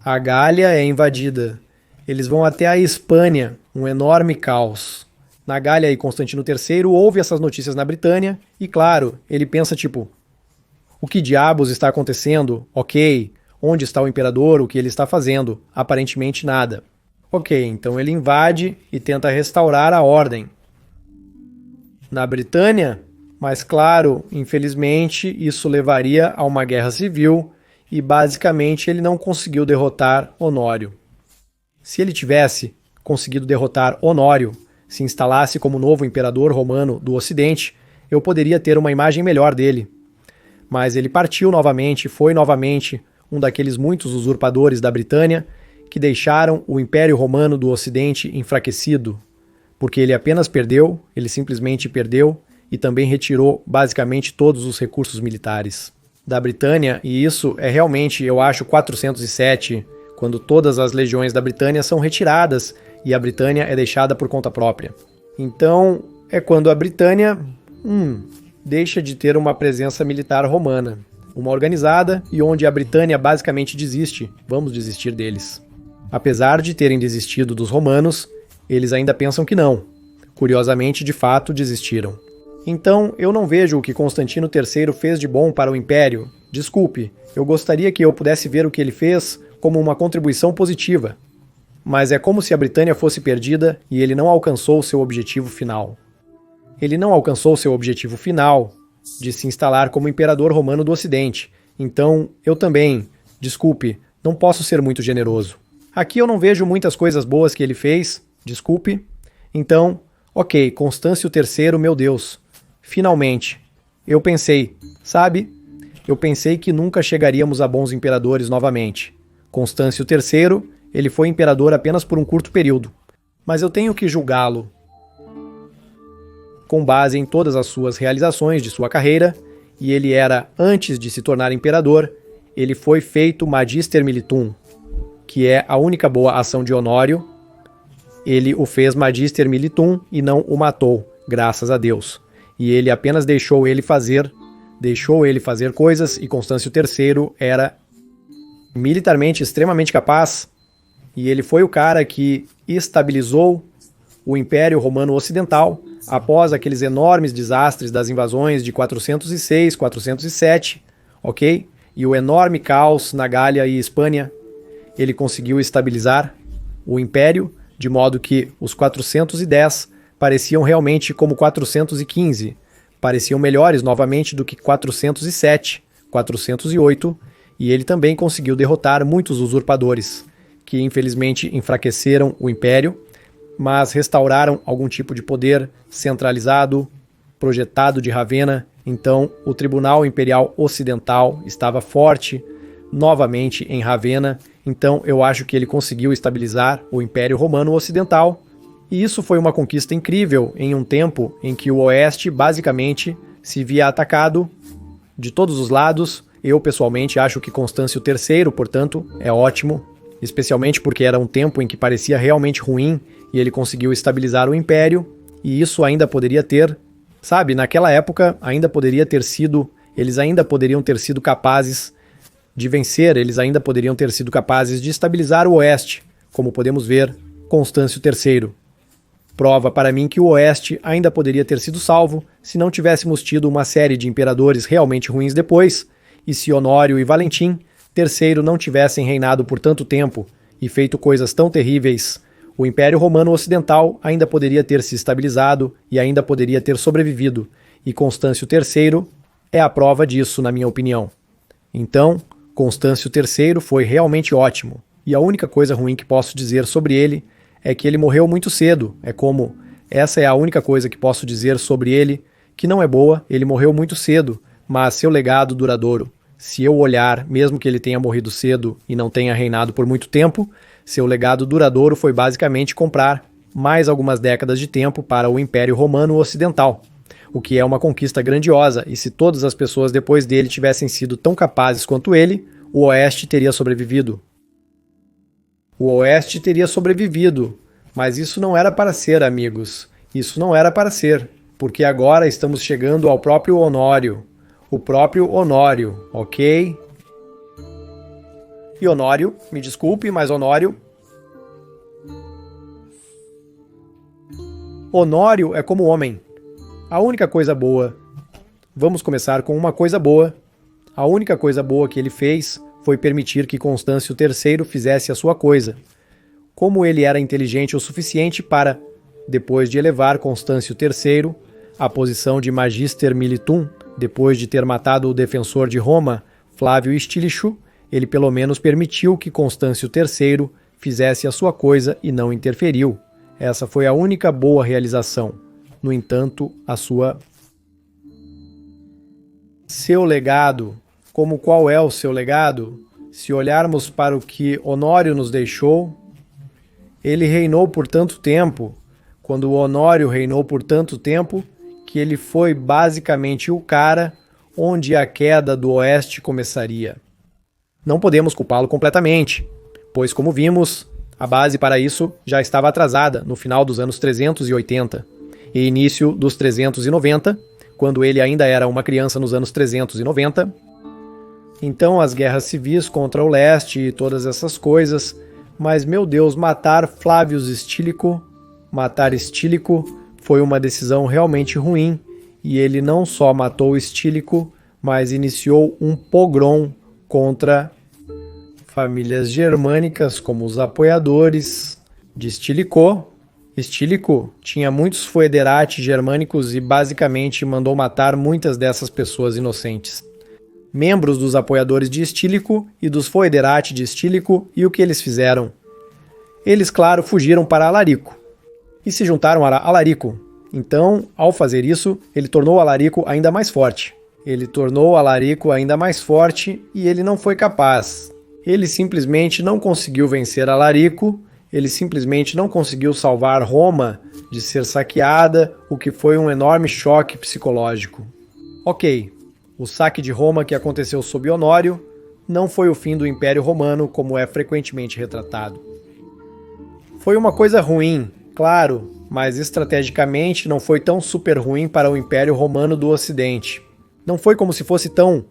a Gália é invadida. Eles vão até a Hispânia, um enorme caos. Na Gália e Constantino III ouve essas notícias na Britânia e, claro, ele pensa tipo, o que diabos está acontecendo? Ok, onde está o imperador? O que ele está fazendo? Aparentemente nada. Ok, então ele invade e tenta restaurar a ordem. Na Britânia, mas claro, infelizmente, isso levaria a uma guerra civil e basicamente ele não conseguiu derrotar Honório. Se ele tivesse conseguido derrotar Honório, se instalasse como novo imperador romano do Ocidente, eu poderia ter uma imagem melhor dele. Mas ele partiu novamente, foi novamente um daqueles muitos usurpadores da Britânia que deixaram o Império Romano do Ocidente enfraquecido, porque ele apenas perdeu, ele simplesmente perdeu, e também retirou basicamente todos os recursos militares da Britânia, e isso é realmente, eu acho, 407, quando todas as legiões da Britânia são retiradas e a Britânia é deixada por conta própria. Então, é quando a Britânia deixa de ter uma presença militar romana, uma organizada e onde a Britânia basicamente desiste, vamos desistir deles. Apesar de terem desistido dos romanos, eles ainda pensam que não. Curiosamente, de fato, desistiram. Então, eu não vejo o que Constantino III fez de bom para o Império. Desculpe, eu gostaria que eu pudesse ver o que ele fez como uma contribuição positiva. Mas é como se a Britânia fosse perdida e ele não alcançou seu objetivo final. Ele não alcançou seu objetivo final de se instalar como imperador romano do Ocidente. Então, eu também, desculpe, não posso ser muito generoso. Aqui eu não vejo muitas coisas boas que ele fez, desculpe. Então, ok, Constâncio III, meu Deus. Finalmente. Eu pensei, sabe? Eu pensei que nunca chegaríamos a bons imperadores novamente. Constâncio III, ele foi imperador apenas por um curto período. Mas eu tenho que julgá-lo com base em todas as suas realizações de sua carreira, e ele era, antes de se tornar imperador, ele foi feito Magister Militum, que é a única boa ação de Honório. Ele o fez Magister Militum e não o matou, graças a Deus. E ele apenas deixou ele fazer coisas, e Constâncio III era militarmente extremamente capaz, e ele foi o cara que estabilizou o Império Romano Ocidental após aqueles enormes desastres das invasões de 406, 407, ok? E o enorme caos na Gália e Hispânia. Ele conseguiu estabilizar o Império, de modo que os 410 pareciam realmente como 415, pareciam melhores novamente do que 407, 408, e ele também conseguiu derrotar muitos usurpadores, que infelizmente enfraqueceram o Império, mas restauraram algum tipo de poder centralizado, projetado de Ravenna. Então o Tribunal Imperial Ocidental estava forte novamente em Ravenna. Então eu acho que ele conseguiu estabilizar o Império Romano Ocidental, e isso foi uma conquista incrível em um tempo em que o Oeste basicamente se via atacado de todos os lados. Eu pessoalmente acho que Constâncio III, portanto, é ótimo, especialmente porque era um tempo em que parecia realmente ruim e ele conseguiu estabilizar o Império, e isso ainda poderia ter, sabe, naquela época ainda poderia ter sido, eles ainda poderiam ter sido capazes de vencer, eles ainda poderiam ter sido capazes de estabilizar o Oeste, como podemos ver, Constâncio III. Prova para mim que o Oeste ainda poderia ter sido salvo se não tivéssemos tido uma série de imperadores realmente ruins depois, e se Honório e Valentim III não tivessem reinado por tanto tempo e feito coisas tão terríveis, o Império Romano Ocidental ainda poderia ter se estabilizado e ainda poderia ter sobrevivido, e Constâncio III é a prova disso, na minha opinião. Então, Constâncio III foi realmente ótimo, e a única coisa ruim que posso dizer sobre ele é que ele morreu muito cedo. Essa é a única coisa que posso dizer sobre ele, que não é boa. Ele morreu muito cedo, mas seu legado duradouro, se eu olhar, mesmo que ele tenha morrido cedo e não tenha reinado por muito tempo, seu legado duradouro foi basicamente comprar mais algumas décadas de tempo para o Império Romano Ocidental, o que é uma conquista grandiosa, e se todas as pessoas depois dele tivessem sido tão capazes quanto ele, o Oeste teria sobrevivido. O Oeste teria sobrevivido, mas isso não era para ser, amigos. Isso não era para ser, porque agora estamos chegando ao próprio Honório. O próprio Honório, ok? E Honório, me desculpe, mas Honório... Honório é como homem. A única coisa boa. Vamos começar com uma coisa boa. A única coisa boa que ele fez foi permitir que Constâncio III fizesse a sua coisa. Como ele era inteligente o suficiente para, depois de elevar Constâncio III à posição de Magister Militum, depois de ter matado o defensor de Roma, Flávio Stilicho, ele pelo menos permitiu que Constâncio III fizesse a sua coisa e não interferiu. Essa foi a única boa realização. No entanto, seu legado, como qual é o seu legado? Se olharmos para o que Honório nos deixou, ele reinou por tanto tempo, quando o Honório reinou por tanto tempo, que ele foi basicamente o cara onde a queda do Oeste começaria. Não podemos culpá-lo completamente, pois, como vimos, a base para isso já estava atrasada no final dos anos 380 e início dos 390, quando ele ainda era uma criança nos anos 390. Então as guerras civis contra o leste e todas essas coisas, mas meu Deus, matar Flávius Estílico, matar Estílico foi uma decisão realmente ruim, e ele não só matou Estílico, mas iniciou um pogrom contra famílias germânicas como os apoiadores de Estílico. Estílico tinha muitos foederati germânicos e basicamente mandou matar muitas dessas pessoas inocentes. Membros dos apoiadores de Estílico e dos foederati de Estílico, e o que eles fizeram? Eles, claro, fugiram para Alarico e se juntaram a Alarico. Então, ao fazer isso, ele tornou Alarico ainda mais forte. Ele tornou Alarico ainda mais forte e ele não foi capaz. Ele simplesmente não conseguiu vencer Alarico, ele simplesmente não conseguiu salvar Roma de ser saqueada, o que foi um enorme choque psicológico. Ok, o saque de Roma que aconteceu sob Honório não foi o fim do Império Romano, como é frequentemente retratado. Foi uma coisa ruim, claro, mas estrategicamente não foi tão super ruim para o Império Romano do Ocidente. Não foi como se fosse tão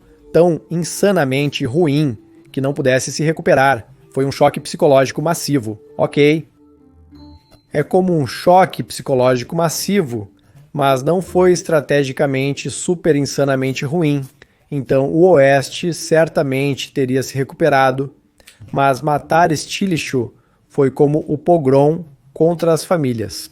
insanamente ruim que não pudesse se recuperar. Foi um choque psicológico massivo, ok. É como um choque psicológico massivo, mas não foi estrategicamente super insanamente ruim. Então o Oeste certamente teria se recuperado, mas matar Stilicho foi como o pogrom contra as famílias.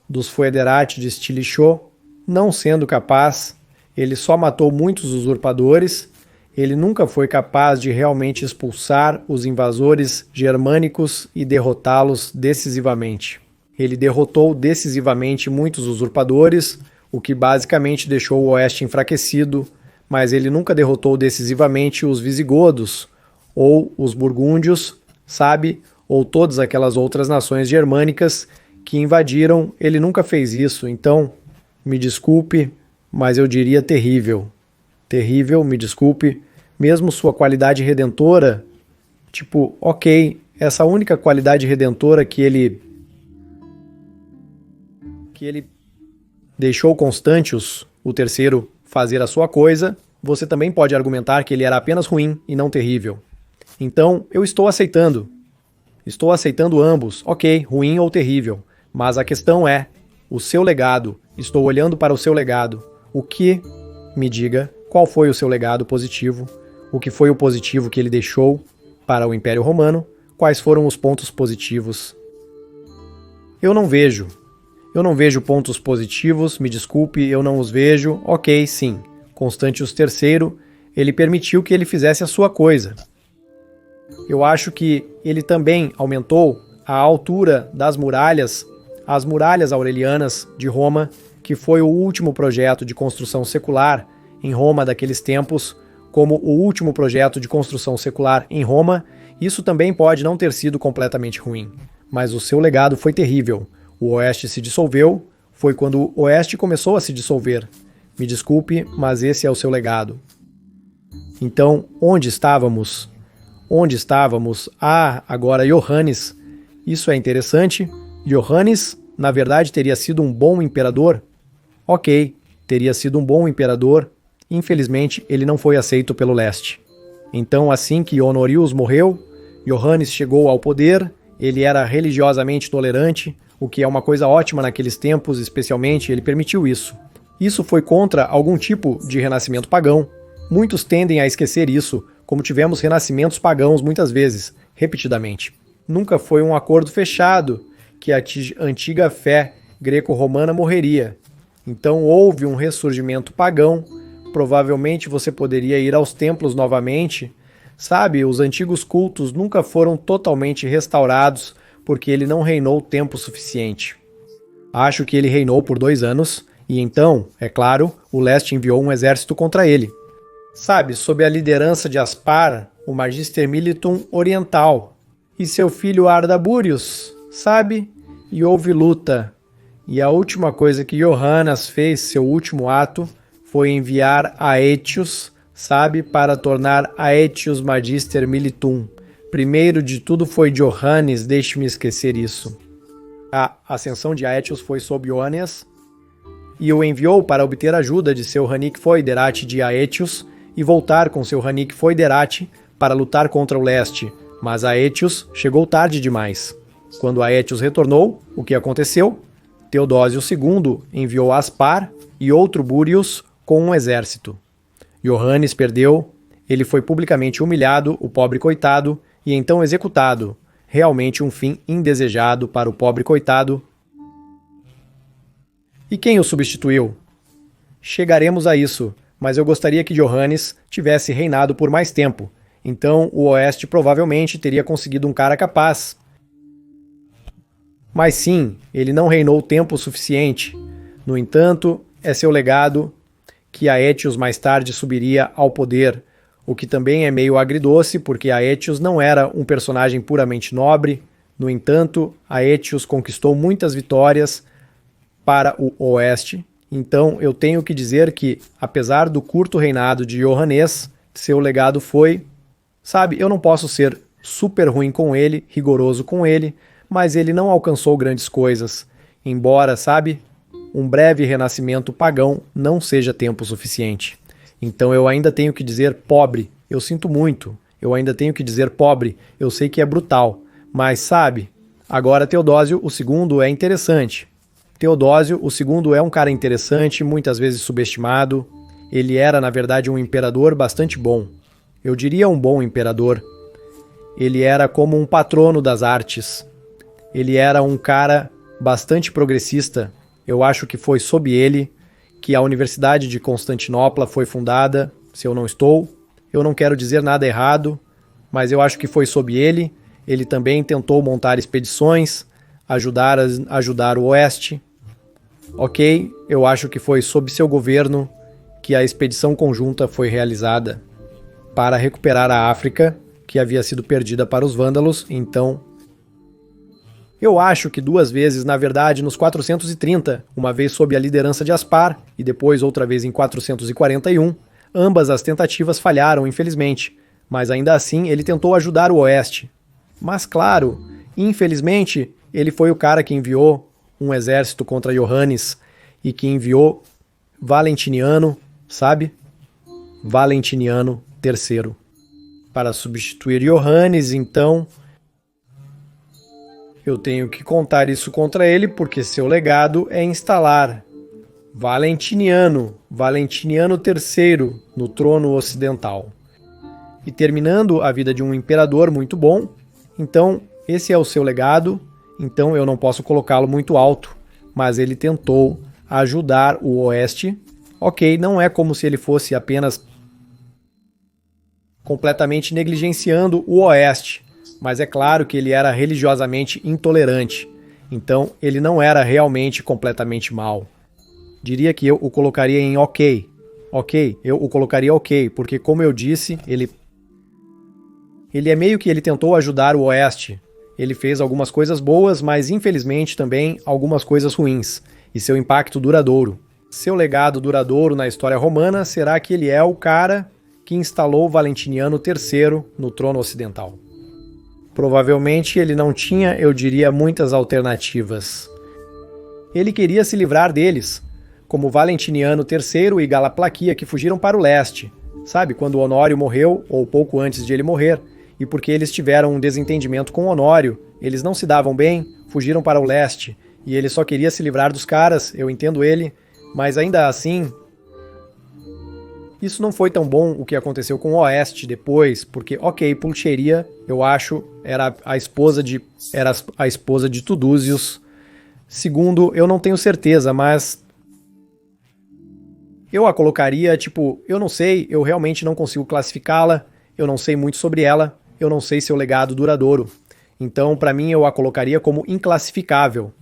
Dos foederati de Stilicho, não sendo capaz, ele só matou muitos usurpadores. Ele nunca foi capaz de realmente expulsar os invasores germânicos e derrotá-los decisivamente. Ele derrotou decisivamente muitos usurpadores, o que basicamente deixou o Oeste enfraquecido, mas ele nunca derrotou decisivamente os visigodos, ou os burgúndios, sabe? Ou todas aquelas outras nações germânicas que invadiram. Ele nunca fez isso, então, me desculpe, mas eu diria terrível. Terrível, me desculpe. Mesmo sua qualidade redentora, tipo, ok, essa única qualidade redentora que ele deixou Constantius, o terceiro, fazer a sua coisa, você também pode argumentar que ele era apenas ruim e não terrível. Então, eu estou aceitando. Estou aceitando ambos, ok, ruim ou terrível. Mas a questão é, o seu legado, estou olhando para o seu legado. O que, me diga, qual foi o seu legado positivo? O que foi o positivo que ele deixou para o Império Romano? Quais foram os pontos positivos? Eu não vejo pontos positivos, me desculpe, eu não os vejo. Ok, sim, Constantius III, ele permitiu que ele fizesse a sua coisa. Eu acho que ele também aumentou a altura das muralhas, as muralhas aurelianas de Roma, que foi o último projeto de construção secular em Roma daqueles tempos, como o último projeto de construção secular em Roma, isso também pode não ter sido completamente ruim. Mas o seu legado foi terrível. O Oeste se dissolveu, foi quando o Oeste começou a se dissolver. Me desculpe, mas esse é o seu legado. Então, onde estávamos? Onde estávamos? Ah, agora Ioannis. Isso é interessante. Ioannis, na verdade, teria sido um bom imperador? Ok, teria sido um bom imperador. Infelizmente, ele não foi aceito pelo leste. Então, assim que Honorius morreu, Ioannis chegou ao poder, ele era religiosamente tolerante, o que é uma coisa ótima naqueles tempos, especialmente, ele permitiu isso. Isso foi contra algum tipo de renascimento pagão. Muitos tendem a esquecer isso, como tivemos renascimentos pagãos muitas vezes, repetidamente. Nunca foi um acordo fechado que a antiga fé greco-romana morreria. Então houve um ressurgimento pagão, provavelmente você poderia ir aos templos novamente. Sabe, os antigos cultos nunca foram totalmente restaurados porque ele não reinou tempo suficiente. Acho que ele reinou por 2 anos e então, é claro, o leste enviou um exército contra ele. Sabe, sob a liderança de Aspar, o Magister Militum Oriental, e seu filho Ardaburius, sabe? E houve luta. E a última coisa que Ioannis fez, seu último ato, foi enviar Aetius, sabe, para tornar Aetius Magister Militum. Primeiro de tudo foi Ioannis, deixe-me esquecer isso. A ascensão de Aetius foi sob Ioannis, e o enviou para obter ajuda de seu Hanik Foederati de Aetius e voltar com seu Hanik Foederati para lutar contra o leste, mas Aetius chegou tarde demais. Quando Aetius retornou, o que aconteceu? Teodósio II enviou Aspar e outro Burius com um exército. Ioannis perdeu, ele foi publicamente humilhado, o pobre coitado, e então executado. Realmente um fim indesejado para o pobre coitado. E quem o substituiu? Chegaremos a isso, mas eu gostaria que Ioannis tivesse reinado por mais tempo. Então o Oeste provavelmente teria conseguido um cara capaz. Mas sim, ele não reinou tempo suficiente. No entanto, é seu legado que Aetius mais tarde subiria ao poder, o que também é meio agridoce, porque Aetius não era um personagem puramente nobre. No entanto, Aetius conquistou muitas vitórias para o Oeste. Então eu tenho que dizer que, apesar do curto reinado de Ioannis, seu legado foi... Sabe, eu não posso ser super ruim com ele, rigoroso com ele, mas ele não alcançou grandes coisas. Embora, sabe, um breve renascimento pagão não seja tempo suficiente. Então eu ainda tenho que dizer pobre, eu sinto muito. Eu ainda tenho que dizer pobre, eu sei que é brutal. Mas sabe, agora Teodósio II é interessante. Teodósio II é um cara interessante, muitas vezes subestimado. Ele era, na verdade, um imperador bastante bom. Eu diria um bom imperador. Ele era como um patrono das artes. Ele era um cara bastante progressista. Eu acho que foi sob ele que a Universidade de Constantinopla foi fundada, se eu não estou. Eu não quero dizer nada errado, mas eu acho que foi sob ele. Ele também tentou montar expedições, ajudar o Oeste. Ok, eu acho que foi sob seu governo que a expedição conjunta foi realizada para recuperar a África, que havia sido perdida para os vândalos. Então, eu acho que 2 vezes, na verdade, nos 430, uma vez sob a liderança de Aspar e depois outra vez em 441, ambas as tentativas falharam, infelizmente, mas ainda assim ele tentou ajudar o Oeste. Mas claro, infelizmente, ele foi o cara que enviou um exército contra Ioannis e que enviou Valentiniano, sabe? Valentiniano III para substituir Ioannis. Então eu tenho que contar isso contra ele, porque seu legado é instalar Valentiniano III no trono ocidental. E terminando a vida de um imperador muito bom, então esse é o seu legado, então eu não posso colocá-lo muito alto, mas ele tentou ajudar o Oeste. Ok, não é como se ele fosse apenas completamente negligenciando o Oeste, mas é claro que ele era religiosamente intolerante, então ele não era realmente completamente mau. Diria que eu o colocaria em ok. Ok, eu o colocaria ok, porque como eu disse, ele é meio que ele tentou ajudar o Oeste. Ele fez algumas coisas boas, mas infelizmente também algumas coisas ruins, e seu impacto duradouro. Seu legado duradouro na história romana será que ele é o cara que instalou Valentiniano III no trono ocidental. Provavelmente ele não tinha, eu diria, muitas alternativas. Ele queria se livrar deles, como Valentiniano III e Gala Plaquia, que fugiram para o leste, sabe, quando Honório morreu, ou pouco antes de ele morrer, e porque eles tiveram um desentendimento com Honório, eles não se davam bem, fugiram para o leste, e ele só queria se livrar dos caras, eu entendo ele, mas ainda assim, isso não foi tão bom o que aconteceu com o Oeste depois, porque, ok, Pulcheria, eu acho, era a esposa de Tudúzios. Segundo, eu não tenho certeza, mas eu a colocaria, tipo, eu não sei, eu realmente não consigo classificá-la, eu não sei muito sobre ela, eu não sei seu legado duradouro. Então, pra mim, eu a colocaria como inclassificável.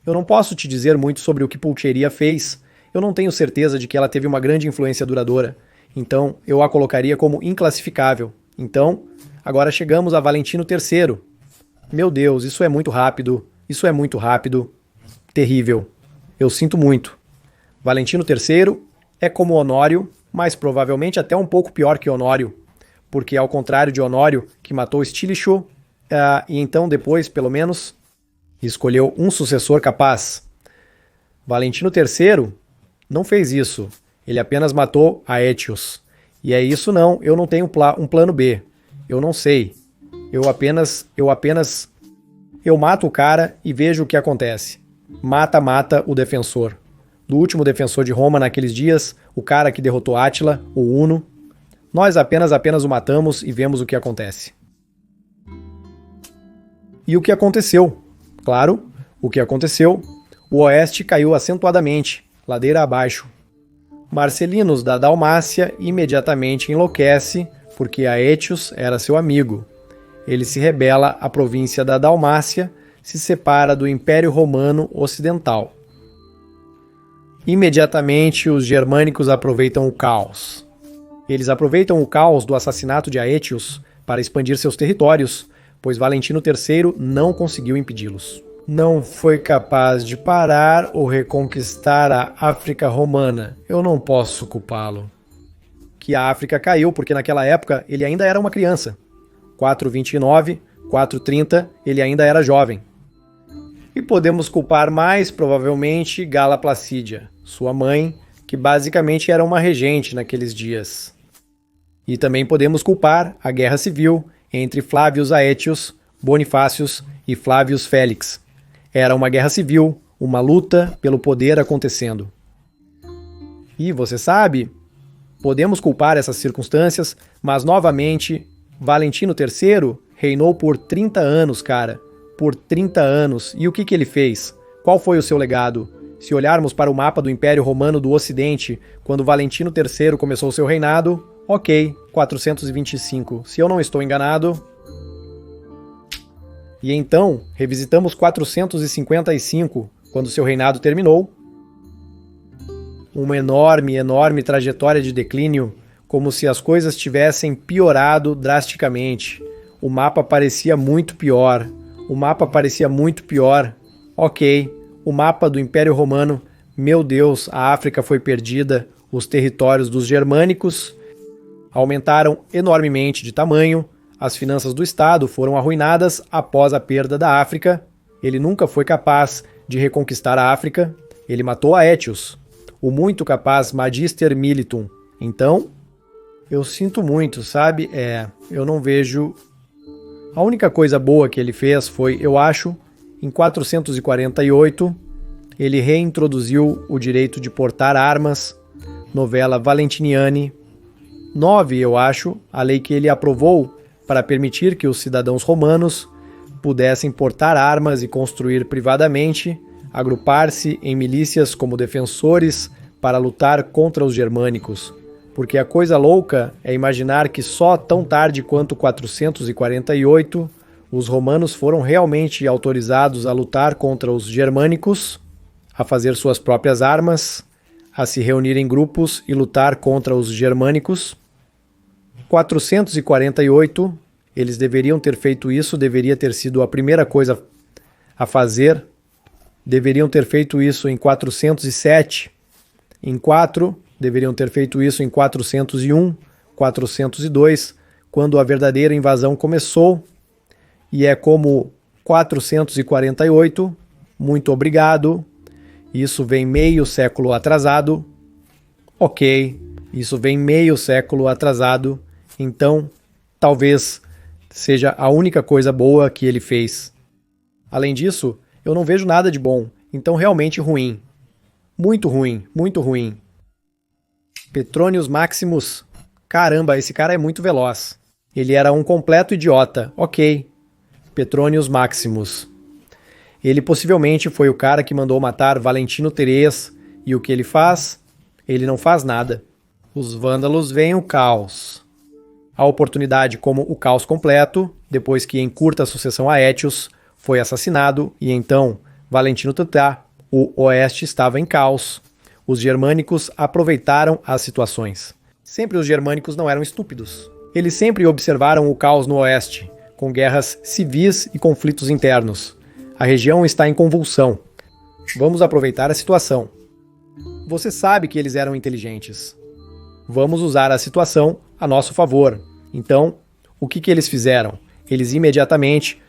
Eu não posso te dizer muito sobre o que Pulcheria fez, eu não tenho certeza de que ela teve uma grande influência duradoura, então eu a colocaria como inclassificável. Então, agora chegamos a Valentino III. Meu Deus, isso é muito rápido, terrível. Eu sinto muito. Valentino III é como Honório, mas provavelmente até um pouco pior que Honório, porque ao contrário de Honório, que matou Stilicho, e então depois, pelo menos, escolheu um sucessor capaz. Valentino III não fez isso. Ele apenas matou Aetius. E é isso não, eu não tenho um plano B. Eu não sei. Eu mato o cara e vejo o que acontece. Mata o defensor. Do último defensor de Roma naqueles dias, o cara que derrotou Átila, o Uno. Nós apenas o matamos e vemos o que acontece. E o que aconteceu? Claro, o que aconteceu? O Oeste caiu acentuadamente, ladeira abaixo. Marcelinos da Dalmácia imediatamente enlouquece porque Aetius era seu amigo. Ele se rebela à província da Dalmácia, se separa do Império Romano Ocidental. Imediatamente os germânicos aproveitam o caos. Eles aproveitam o caos do assassinato de Aetius para expandir seus territórios, pois Valentino III não conseguiu impedi-los. Não foi capaz de parar ou reconquistar a África romana. Eu não posso culpá-lo. Que a África caiu porque naquela época ele ainda era uma criança. 429, 430, ele ainda era jovem. E podemos culpar mais provavelmente Gala Placídia, sua mãe, que basicamente era uma regente naqueles dias. E também podemos culpar a guerra civil entre Flávios Aétios, Bonifácios e Flávios Félix. Era uma guerra civil, uma luta pelo poder acontecendo. E você sabe, podemos culpar essas circunstâncias, mas novamente, Valentino III reinou por 30 anos, cara. Por 30 anos. E o que ele fez? Qual foi o seu legado? Se olharmos para o mapa do Império Romano do Ocidente, quando Valentino III começou seu reinado, ok, 425. Se eu não estou enganado. E então, revisitamos 455, quando seu reinado terminou. Uma enorme trajetória de declínio, como se as coisas tivessem piorado drasticamente. O mapa parecia muito pior. Ok, o mapa do Império Romano, meu Deus, a África foi perdida, os territórios dos germânicos aumentaram enormemente de tamanho, as finanças do Estado foram arruinadas após a perda da África, ele nunca foi capaz de reconquistar a África, ele matou Aétius, o muito capaz Magister Militum. Então, eu sinto muito, sabe? Eu não vejo... A única coisa boa que ele fez foi, eu acho, em 448, ele reintroduziu o direito de portar armas, novela Valentiniani. 9, eu acho, a lei que ele aprovou para permitir que os cidadãos romanos pudessem portar armas e construir privadamente, agrupar-se em milícias como defensores para lutar contra os germânicos. Porque a coisa louca é imaginar que só tão tarde quanto 448 os romanos foram realmente autorizados a lutar contra os germânicos, a fazer suas próprias armas, a se reunir em grupos e lutar contra os germânicos. 448, eles deveriam ter feito isso, deveria ter sido a primeira coisa a fazer. Deveriam ter feito isso em 407, em 4, deveriam ter feito isso em 401, 402, quando a verdadeira invasão começou, e é como 448, muito obrigado, isso vem meio século atrasado, ok, isso vem meio século atrasado, então talvez seja a única coisa boa que ele fez. Além disso, eu não vejo nada de bom, então realmente ruim. Muito ruim, muito ruim. Petronius Maximus, caramba, esse cara é muito veloz. Ele era um completo idiota, ok. Petronius Maximus. Ele possivelmente foi o cara que mandou matar Valentino Terês, e o que ele faz? Ele não faz nada. Os vândalos veem o caos. A oportunidade como o caos completo, depois que em curta sucessão Aétios foi assassinado, e então Valentino Tutá, o oeste estava em caos. Os germânicos aproveitaram as situações. Sempre os germânicos não eram estúpidos. Eles sempre observaram o caos no oeste, com guerras civis e conflitos internos. A região está em convulsão. Vamos aproveitar a situação. Você sabe que eles eram inteligentes. Vamos usar a situação a nosso favor. Então, o que eles fizeram? Eles imediatamente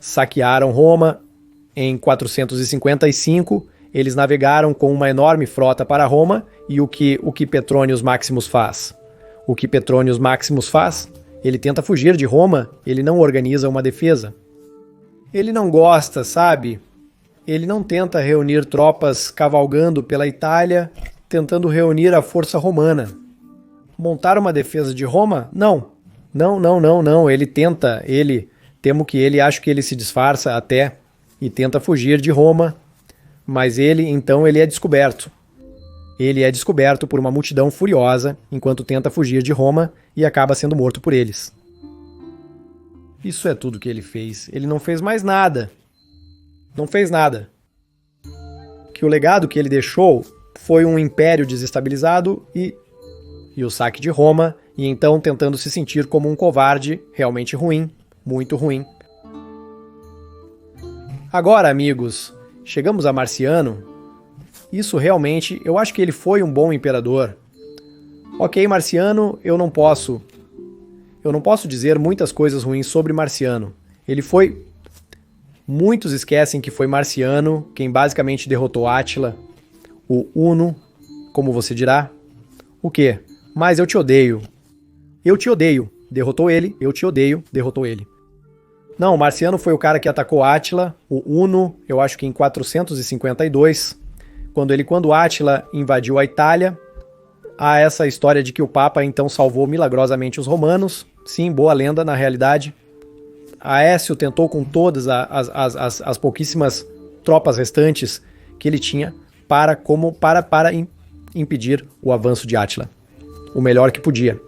saquearam Roma. Em 455, eles navegaram com uma enorme frota para Roma, e o que Petronius Maximus faz? O que Petronius Maximus faz? Ele tenta fugir de Roma, ele não organiza uma defesa. Ele não gosta, sabe? Ele não tenta reunir tropas cavalgando pela Itália, tentando reunir a força romana. Montar uma defesa de Roma? Não. Não. Ele tenta, temo que ele acho que ele se disfarça até e tenta fugir de Roma, mas ele é descoberto. Ele é descoberto por uma multidão furiosa enquanto tenta fugir de Roma e acaba sendo morto por eles. Isso é tudo que ele fez. Ele não fez mais nada. Não fez nada. Que o legado que ele deixou foi um império desestabilizado e o saque de Roma, e então tentando se sentir como um covarde realmente ruim, muito ruim. Agora, amigos, chegamos a Marciano. Isso realmente, eu acho que ele foi um bom imperador. Ok, Marciano, eu não posso dizer muitas coisas ruins sobre Marciano. Ele foi... Muitos esquecem que foi Marciano quem basicamente derrotou Átila, o Uno, como você dirá. O quê? Mas eu te odeio. Eu te odeio. Derrotou ele, eu te odeio, derrotou ele. Não, Marciano foi o cara que atacou Átila, o Uno, eu acho que em 452, quando Átila invadiu a Itália. Há essa história de que o Papa então salvou milagrosamente os romanos. Sim, boa lenda na realidade. Aécio tentou com todas as pouquíssimas tropas restantes que ele tinha para impedir o avanço de Átila. O melhor que podia.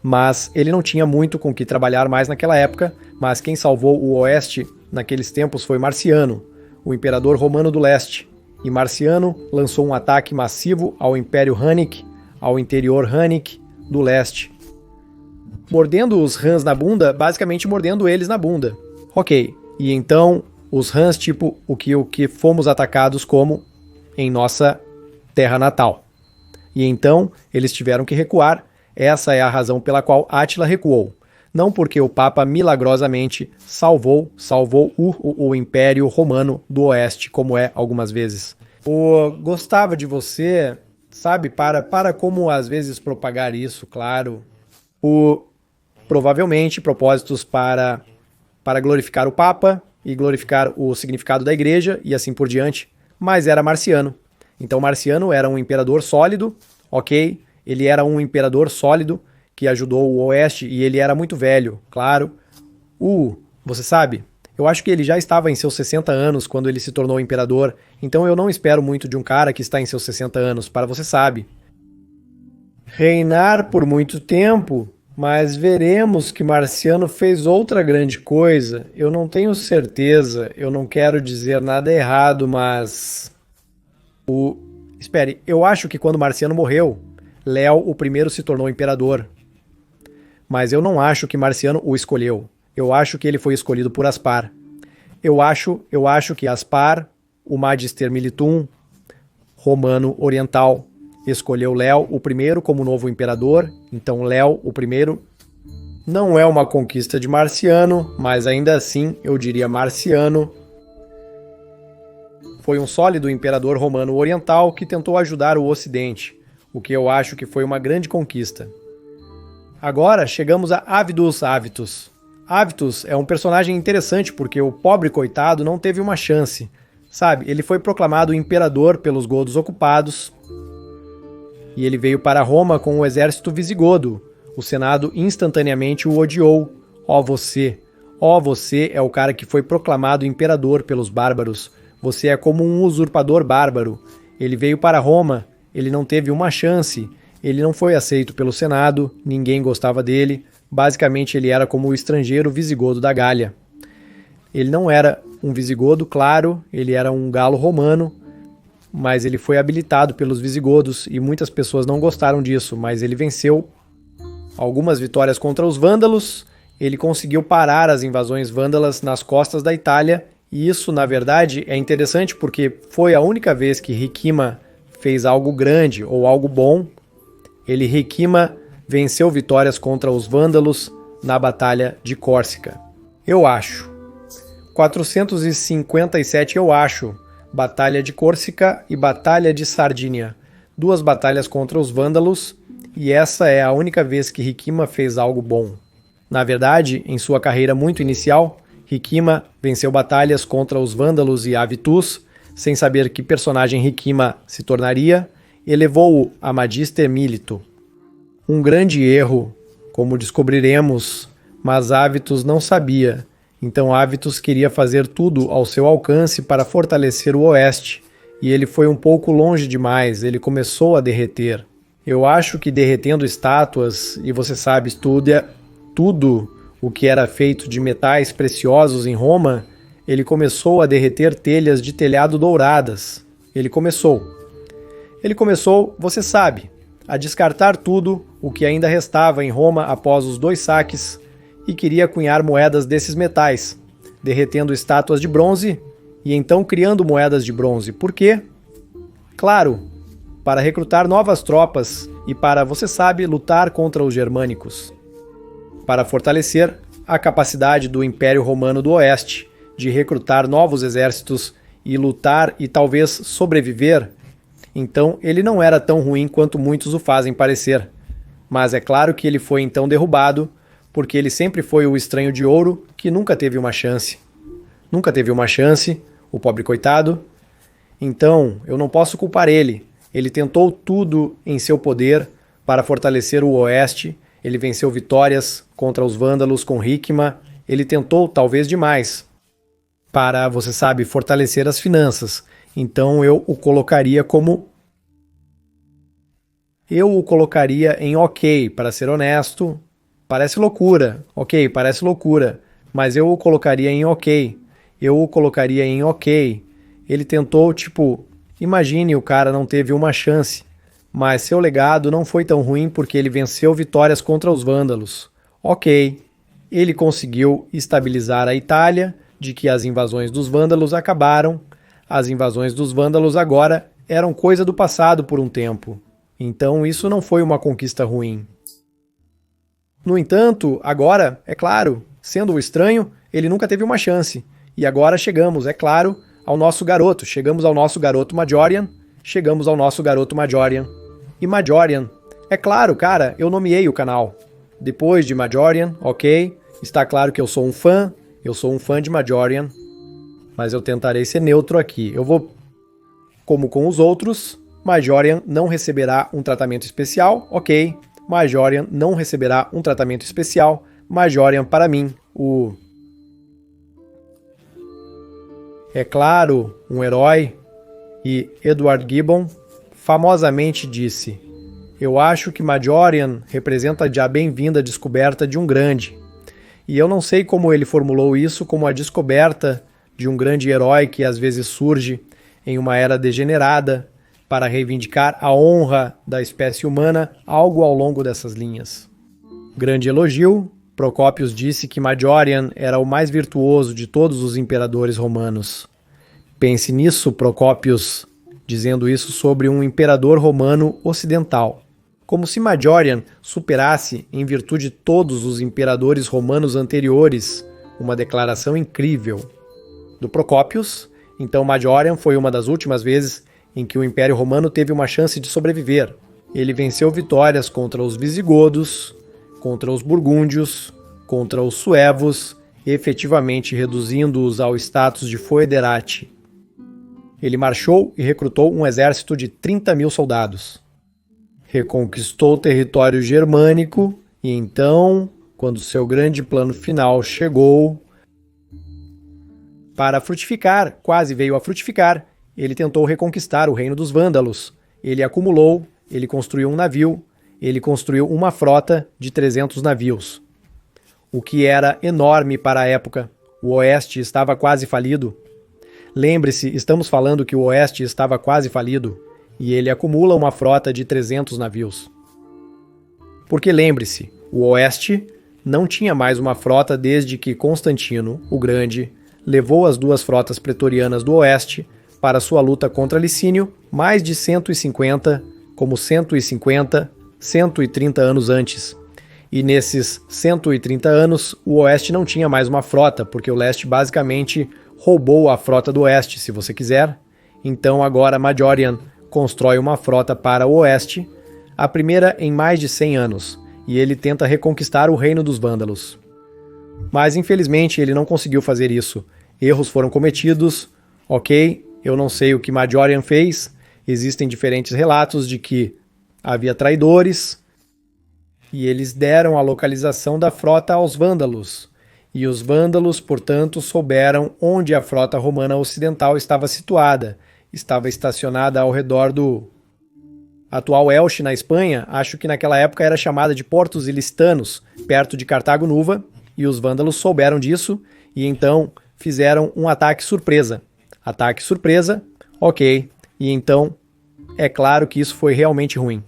Mas ele não tinha muito com que trabalhar mais naquela época, mas quem salvou o oeste naqueles tempos foi Marciano, o imperador romano do leste. E Marciano lançou um ataque massivo ao Império Hunnic, ao interior Hunnic do leste. Mordendo os Huns na bunda, basicamente mordendo eles na bunda. Ok, e então os Huns tipo o que fomos atacados como em nossa terra natal. E então eles tiveram que recuar. Essa é a razão pela qual Átila recuou. Não porque o Papa milagrosamente salvou o Império Romano do Oeste, como é algumas vezes. Gostava de você, sabe, para como às vezes propagar isso, claro. Provavelmente propósitos para glorificar o Papa e glorificar o significado da igreja e assim por diante, mas era Marciano. Então Marciano era um imperador sólido, ok? Ele era um imperador sólido que ajudou o Oeste e ele era muito velho, claro. Você sabe, eu acho que ele já estava em seus 60 anos quando ele se tornou imperador, então eu não espero muito de um cara que está em seus 60 anos, para você sabe. Reinar por muito tempo, mas veremos que Marciano fez outra grande coisa. Eu não tenho certeza, eu não quero dizer nada errado, mas... Espere, eu acho que quando Marciano morreu, Léo o primeiro se tornou imperador. Mas eu não acho que Marciano o escolheu. Eu acho que ele foi escolhido por Aspar. Eu acho que Aspar, o Magister Militum, romano oriental, escolheu Léo o primeiro como novo imperador. Então Léo o primeiro não é uma conquista de Marciano, mas ainda assim eu diria Marciano foi um sólido imperador romano oriental que tentou ajudar o Ocidente, o que eu acho que foi uma grande conquista. Agora chegamos a Avidus Avitus. Avitus é um personagem interessante porque o pobre coitado não teve uma chance. Sabe, ele foi proclamado imperador pelos godos ocupados e ele veio para Roma com o exército visigodo. O Senado instantaneamente o odiou. Ó você é o cara que foi proclamado imperador pelos bárbaros. Você é como um usurpador bárbaro. Ele veio para Roma, ele não teve uma chance, ele não foi aceito pelo Senado, ninguém gostava dele. Basicamente ele era como o estrangeiro visigodo da Gália. Ele não era um visigodo, claro, ele era um galo romano, mas ele foi habilitado pelos visigodos e muitas pessoas não gostaram disso, mas ele venceu algumas vitórias contra os vândalos, ele conseguiu parar as invasões vândalas nas costas da Itália, e isso, na verdade, é interessante porque foi a única vez que Ricimer fez algo grande ou algo bom. Ricimer venceu vitórias contra os vândalos na Batalha de Córcega. Eu acho. 457 eu acho. Batalha de Córcega e Batalha de Sardínia. 2 batalhas contra os vândalos, e essa é a única vez que Ricimer fez algo bom. Na verdade, em sua carreira muito inicial, Ricimer venceu batalhas contra os vândalos e Avitus, sem saber que personagem Ricimer se tornaria, e levou-o a Magister Militum. Um grande erro, como descobriremos, mas Avitus não sabia, então Avitus queria fazer tudo ao seu alcance para fortalecer o Oeste, e ele foi um pouco longe demais, ele começou a derreter. Eu acho que derretendo estátuas, e você sabe, estuda tudo o que era feito de metais preciosos em Roma, ele começou a derreter telhas de telhado douradas. Ele começou, você sabe, a descartar tudo o que ainda restava em Roma após os 2 saques e queria cunhar moedas desses metais, derretendo estátuas de bronze e então criando moedas de bronze. Por quê? Claro, para recrutar novas tropas e para, você sabe, lutar contra os germânicos. Para fortalecer a capacidade do Império Romano do Oeste de recrutar novos exércitos e lutar e talvez sobreviver. Então ele não era tão ruim quanto muitos o fazem parecer. Mas é claro que ele foi então derrubado, porque ele sempre foi o estranho de ouro que nunca teve uma chance. Nunca teve uma chance, o pobre coitado. Então eu não posso culpar ele. Ele tentou tudo em seu poder para fortalecer o Oeste. Ele venceu vitórias contra os vândalos com Ricimer. Ele tentou talvez demais para, você sabe, fortalecer as finanças. Então eu o colocaria em ok, para ser honesto. Parece loucura, ok, parece loucura, mas eu o colocaria em ok. Ele tentou, imagine, o cara não teve uma chance, mas seu legado não foi tão ruim porque ele venceu vitórias contra os vândalos. Ok, ele conseguiu estabilizar a Itália, de que as invasões dos vândalos acabaram. As invasões dos vândalos agora eram coisa do passado por um tempo. Então isso não foi uma conquista ruim. No entanto, agora, é claro, sendo o estranho, ele nunca teve uma chance. E agora chegamos, é claro, ao nosso garoto. Chegamos ao nosso garoto Majorian. E Majorian, é claro, cara, eu nomeei o canal. Depois de Majorian, ok, está claro que eu sou um fã de Majorian, mas eu tentarei ser neutro aqui. Eu vou, como com os outros, Majorian não receberá um tratamento especial, ok, Majorian não receberá um tratamento especial. Majorian, para mim, é claro, um herói. E Edward Gibbon famosamente disse: eu acho que Majorian representa a bem-vinda descoberta de um grande. E eu não sei como ele formulou isso como a descoberta de um grande herói que às vezes surge em uma era degenerada, para reivindicar a honra da espécie humana, algo ao longo dessas linhas. Grande elogio, Procópios disse que Majorian era o mais virtuoso de todos os imperadores romanos. Pense nisso, Procópios, dizendo isso sobre um imperador romano ocidental. Como se Majorian superasse, em virtude de todos os imperadores romanos anteriores, uma declaração incrível. Do Procópios, então Majorian foi uma das últimas vezes em que o Império Romano teve uma chance de sobreviver. Ele venceu vitórias contra os visigodos, contra os burgúndios, contra os suevos, efetivamente reduzindo-os ao status de foederati. Ele marchou e recrutou um exército de 30.000 soldados. Reconquistou o território germânico e então, quando seu grande plano final chegou, para frutificar, quase veio a frutificar, ele tentou reconquistar o reino dos vândalos. Ele acumulou, ele construiu um navio, ele construiu uma frota de 300 navios. O que era enorme para a época. O Oeste estava quase falido. Lembre-se, estamos falando que o Oeste estava quase falido, e ele acumula uma frota de 300 navios. Porque lembre-se, o Oeste não tinha mais uma frota desde que Constantino, o Grande, levou as duas frotas pretorianas do Oeste para sua luta contra Licínio mais de 150, 130 anos antes. E nesses 130 anos, o Oeste não tinha mais uma frota, porque o Leste basicamente roubou a frota do Oeste, se você quiser. Então agora Majorian constrói uma frota para o Oeste, a primeira em mais de 100 anos, e ele tenta reconquistar o reino dos vândalos. Mas infelizmente ele não conseguiu fazer isso. Erros foram cometidos, ok, eu não sei o que Majorian fez, existem diferentes relatos de que havia traidores, e eles deram a localização da frota aos vândalos, e os vândalos, portanto, souberam onde a frota romana ocidental estava situada. Estava estacionada ao redor do atual Elche, na Espanha. Acho que naquela época era chamada de Portos Ilistanos, perto de Cartago Nova, e os vândalos souberam disso e então fizeram um ataque surpresa. Ataque surpresa, ok. E então, é claro que isso foi realmente ruim.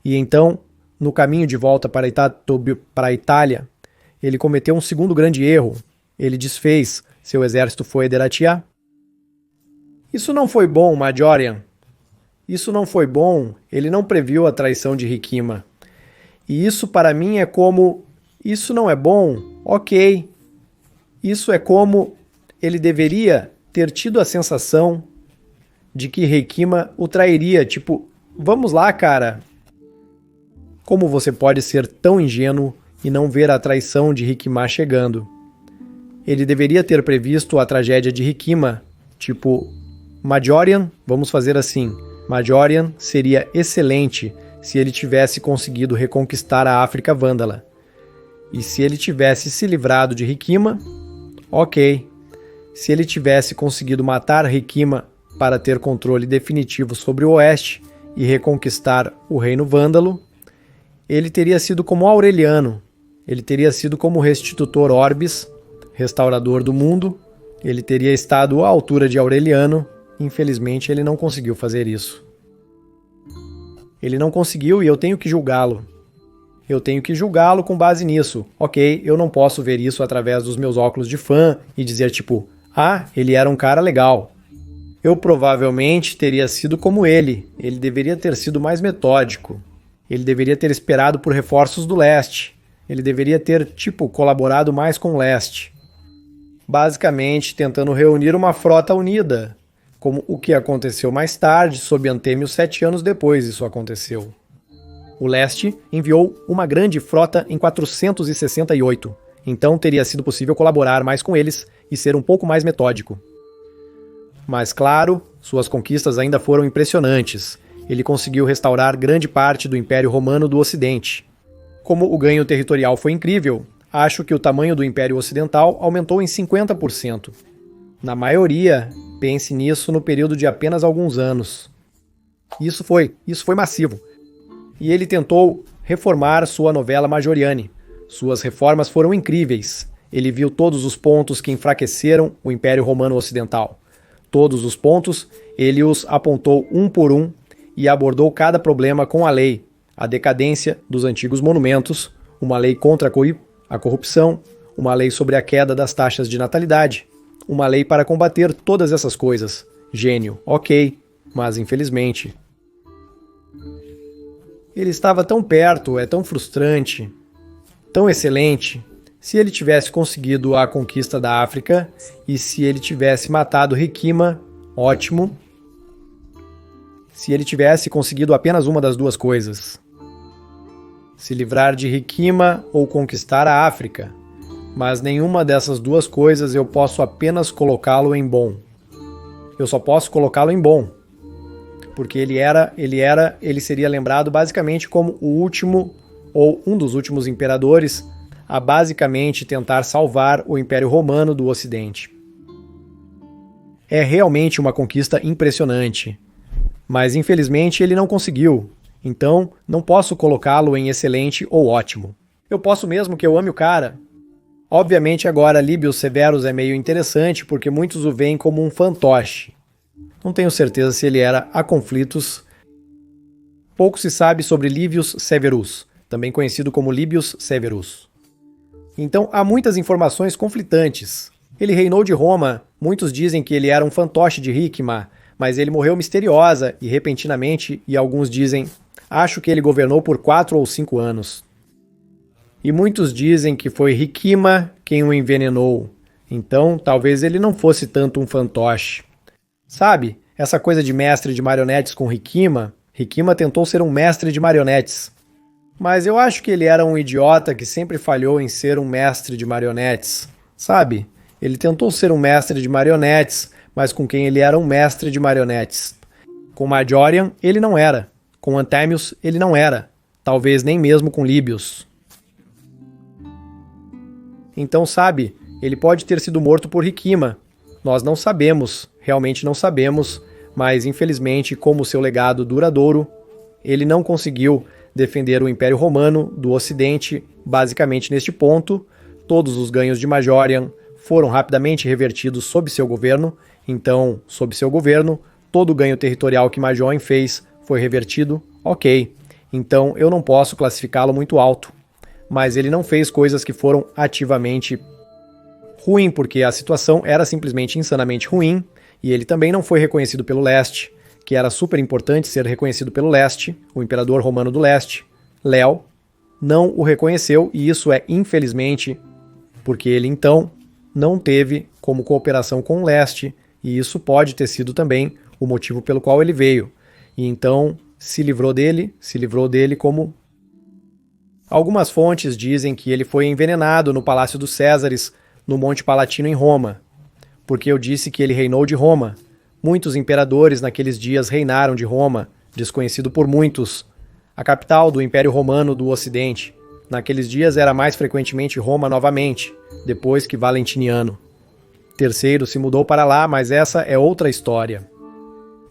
E então, no caminho de volta para a Itália, ele cometeu um segundo grande erro. Ele desfez seu exército foederatiá. Isso não foi bom, Majorian. Isso não foi bom. Ele não previu a traição de Ricimer. E isso para mim é como... Isso não é bom? Ok. Isso é como ele deveria ter tido a sensação de que Ricimer o trairia. Tipo, vamos lá, cara. Como você pode ser tão ingênuo e não ver a traição de Ricimer chegando? Ele deveria ter previsto a tragédia de Ricimer. Tipo, Majorian, vamos fazer assim. Majorian seria excelente se ele tivesse conseguido reconquistar a África Vândala. E se ele tivesse se livrado de Ricimer, ok. Se ele tivesse conseguido matar Ricimer para ter controle definitivo sobre o Oeste e reconquistar o reino vândalo, ele teria sido como Aureliano. Ele teria sido como o Restitutor Orbis, restaurador do mundo. Ele teria estado à altura de Aureliano. Infelizmente, ele não conseguiu fazer isso. Ele não conseguiu e eu tenho que julgá-lo. Eu tenho que julgá-lo com base nisso. Ok, eu não posso ver isso através dos meus óculos de fã e dizer tipo, ah, ele era um cara legal. Eu provavelmente teria sido como ele. Ele deveria ter sido mais metódico. Ele deveria ter esperado por reforços do leste. Ele deveria ter, tipo, colaborado mais com o leste. Basicamente, tentando reunir uma frota unida. Como o que aconteceu mais tarde, sob Antêmio 7 anos depois isso aconteceu. O leste enviou uma grande frota em 468, então teria sido possível colaborar mais com eles e ser um pouco mais metódico. Mas claro, suas conquistas ainda foram impressionantes. Ele conseguiu restaurar grande parte do Império Romano do Ocidente. Como o ganho territorial foi incrível, acho que o tamanho do Império Ocidental aumentou em 50%. Na maioria, pense nisso no período de apenas alguns anos. Isso foi massivo. E ele tentou reformar sua novela Majoriane. Suas reformas foram incríveis. Ele viu todos os pontos que enfraqueceram o Império Romano Ocidental. Todos os pontos, ele os apontou um por um e abordou cada problema com a lei, a decadência dos antigos monumentos, uma lei contra a corrupção, uma lei sobre a queda das taxas de natalidade, uma lei para combater todas essas coisas. Gênio, ok, mas infelizmente. Ele estava tão perto, é tão frustrante, tão excelente. Se ele tivesse conseguido a conquista da África e se ele tivesse matado Rikima, ótimo. Se ele tivesse conseguido apenas uma das duas coisas. Se livrar de Rikima ou conquistar a África. Mas nenhuma dessas duas coisas eu posso apenas colocá-lo em bom. Eu só posso colocá-lo em bom. Porque ele seria lembrado basicamente como o último ou um dos últimos imperadores a basicamente tentar salvar o Império Romano do Ocidente. É realmente uma conquista impressionante, mas infelizmente ele não conseguiu, então não posso colocá-lo em excelente ou ótimo. Eu posso mesmo que eu ame o cara. Obviamente agora Livius Severus é meio interessante porque muitos o veem como um fantoche. Não tenho certeza se ele era a conflitos. Pouco se sabe sobre Livius Severus, também conhecido como Livius Severus. Então há muitas informações conflitantes. Ele reinou de Roma, muitos dizem que ele era um fantoche de Rikima, mas ele morreu misteriosa e repentinamente, e alguns dizem, acho que ele governou por 4 ou 5 anos. E muitos dizem que foi Rikima quem o envenenou, então talvez ele não fosse tanto um fantoche. Sabe, essa coisa de mestre de marionetes com Rikima, Rikima tentou ser um mestre de marionetes. Mas eu acho que ele era um idiota que sempre falhou em ser um mestre de marionetes. Sabe, ele tentou ser um mestre de marionetes, mas com quem ele era um mestre de marionetes. Com Majorian, ele não era. Com Anthemius, ele não era. Talvez nem mesmo com Livius. Então, sabe, ele pode ter sido morto por Rikima. Nós não sabemos, realmente não sabemos, mas infelizmente, como seu legado duradouro, ele não conseguiu defender o Império Romano do Ocidente, basicamente neste ponto. Todos os ganhos de Majorian foram rapidamente revertidos sob seu governo, então, sob seu governo, todo o ganho territorial que Majorian fez foi revertido, ok. Então eu não posso classificá-lo muito alto, mas ele não fez coisas que foram ativamente ruim, porque a situação era simplesmente insanamente ruim, e ele também não foi reconhecido pelo leste, que era super importante ser reconhecido pelo leste, o imperador romano do leste, Léo, não o reconheceu, e isso é infelizmente porque ele então não teve como cooperação com o leste, e isso pode ter sido também o motivo pelo qual ele veio. E então se livrou dele como... Algumas fontes dizem que ele foi envenenado no Palácio dos Césares, no Monte Palatino em Roma, porque eu disse que ele reinou de Roma. Muitos imperadores naqueles dias reinaram de Roma, desconhecido por muitos, a capital do Império Romano do Ocidente. Naqueles dias era mais frequentemente Roma novamente, depois que Valentiniano III se mudou para lá, mas essa é outra história.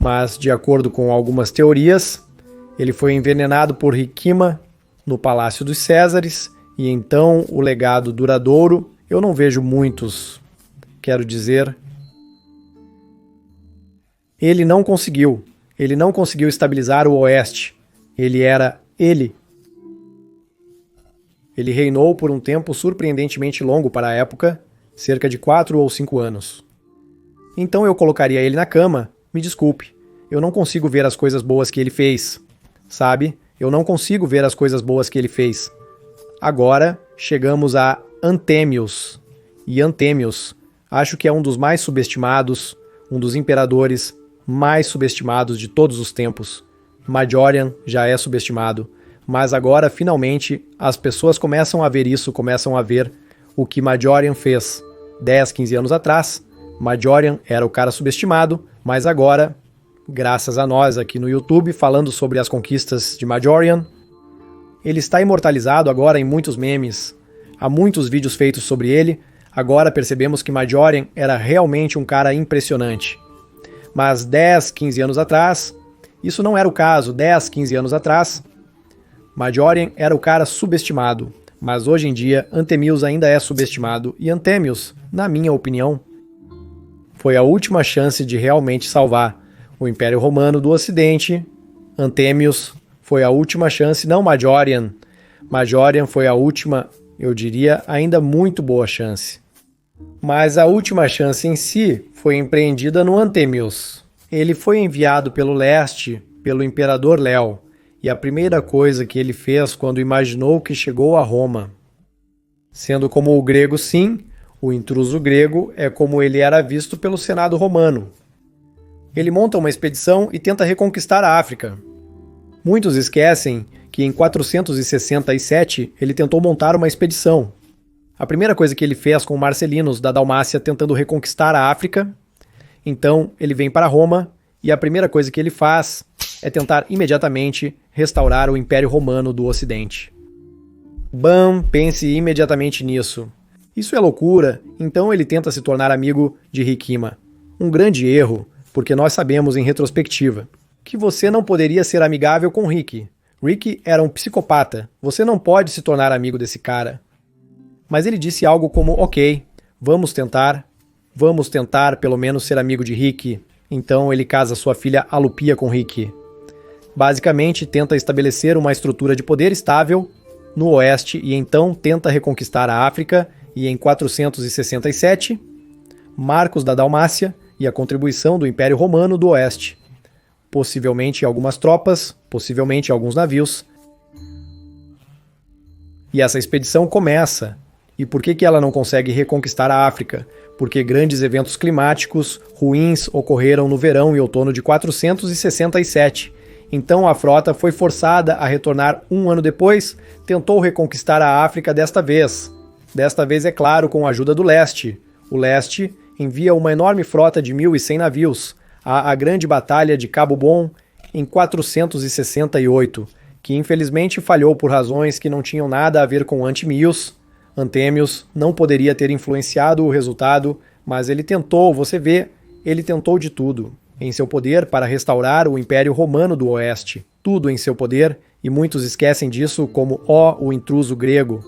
Mas, de acordo com algumas teorias, ele foi envenenado por Rikima no Palácio dos Césares, e então o legado duradouro, eu não vejo muitos, quero dizer, ele não conseguiu estabilizar o Oeste, ele reinou por um tempo surpreendentemente longo para a época, cerca de 4 ou 5 anos. Então eu colocaria ele na cama, me desculpe, eu não consigo ver as coisas boas que ele fez, sabe? Eu não consigo ver as coisas boas que ele fez. Agora chegamos a Anthemius, e Anthemius acho que é um dos mais subestimados, um dos imperadores mais subestimados de todos os tempos. Majorian já é subestimado, mas agora finalmente as pessoas começam a ver isso, começam a ver o que Majorian fez 10, 15 anos atrás. Majorian era o cara subestimado, mas agora, graças a nós aqui no YouTube, falando sobre as conquistas de Majorian, ele está imortalizado agora em muitos memes. Há muitos vídeos feitos sobre ele. Agora percebemos que Majorian era realmente um cara impressionante. Mas 10, 15 anos atrás, isso não era o caso. 10, 15 anos atrás, Majorian era o cara subestimado. Mas hoje em dia, Anthemius ainda é subestimado. E Anthemius, na minha opinião, foi a última chance de realmente salvar o Império Romano do Ocidente Anthemius foi a última chance, não Majorian. Majorian foi a última, eu diria, ainda muito boa chance. Mas a última chance em si foi empreendida no Anthemius. Ele foi enviado pelo leste, pelo imperador Léo, e a primeira coisa que ele fez quando imaginou que chegou a Roma. Sendo como o grego sim, o intruso grego é como ele era visto pelo Senado romano. Ele monta uma expedição e tenta reconquistar a África. Muitos esquecem que em 467 ele tentou montar uma expedição. A primeira coisa que ele fez com Marcelinos da Dalmácia tentando reconquistar a África, então ele vem para Roma e a primeira coisa que ele faz é tentar imediatamente restaurar o Império Romano do Ocidente. Bam, pense imediatamente nisso. Isso é loucura, então ele tenta se tornar amigo de Rikima. Um grande erro, porque nós sabemos em retrospectiva que você não poderia ser amigável com Rick. Rick era um psicopata, você não pode se tornar amigo desse cara. Mas ele disse algo como, ok, vamos tentar pelo menos ser amigo de Rick. Então ele casa sua filha Alupia com Rick. Basicamente tenta estabelecer uma estrutura de poder estável no oeste e então tenta reconquistar a África e em 467, Marcos da Dalmácia e a contribuição do Império Romano do Oeste. Possivelmente algumas tropas, possivelmente alguns navios. E essa expedição começa. E por que ela não consegue reconquistar a África? Porque grandes eventos climáticos ruins ocorreram no verão e outono de 467. Então a frota foi forçada a retornar um ano depois, tentou reconquistar a África desta vez. Desta vez, é claro, com a ajuda do leste. O leste envia uma enorme frota de 1.100 navios à Grande Batalha de Cabo Bom em 468, que infelizmente falhou por razões que não tinham nada a ver com Anthemius. Anthemius não poderia ter influenciado o resultado, mas ele tentou, você vê, ele tentou de tudo em seu poder para restaurar o Império Romano do Oeste. Tudo em seu poder, e muitos esquecem disso como o intruso grego.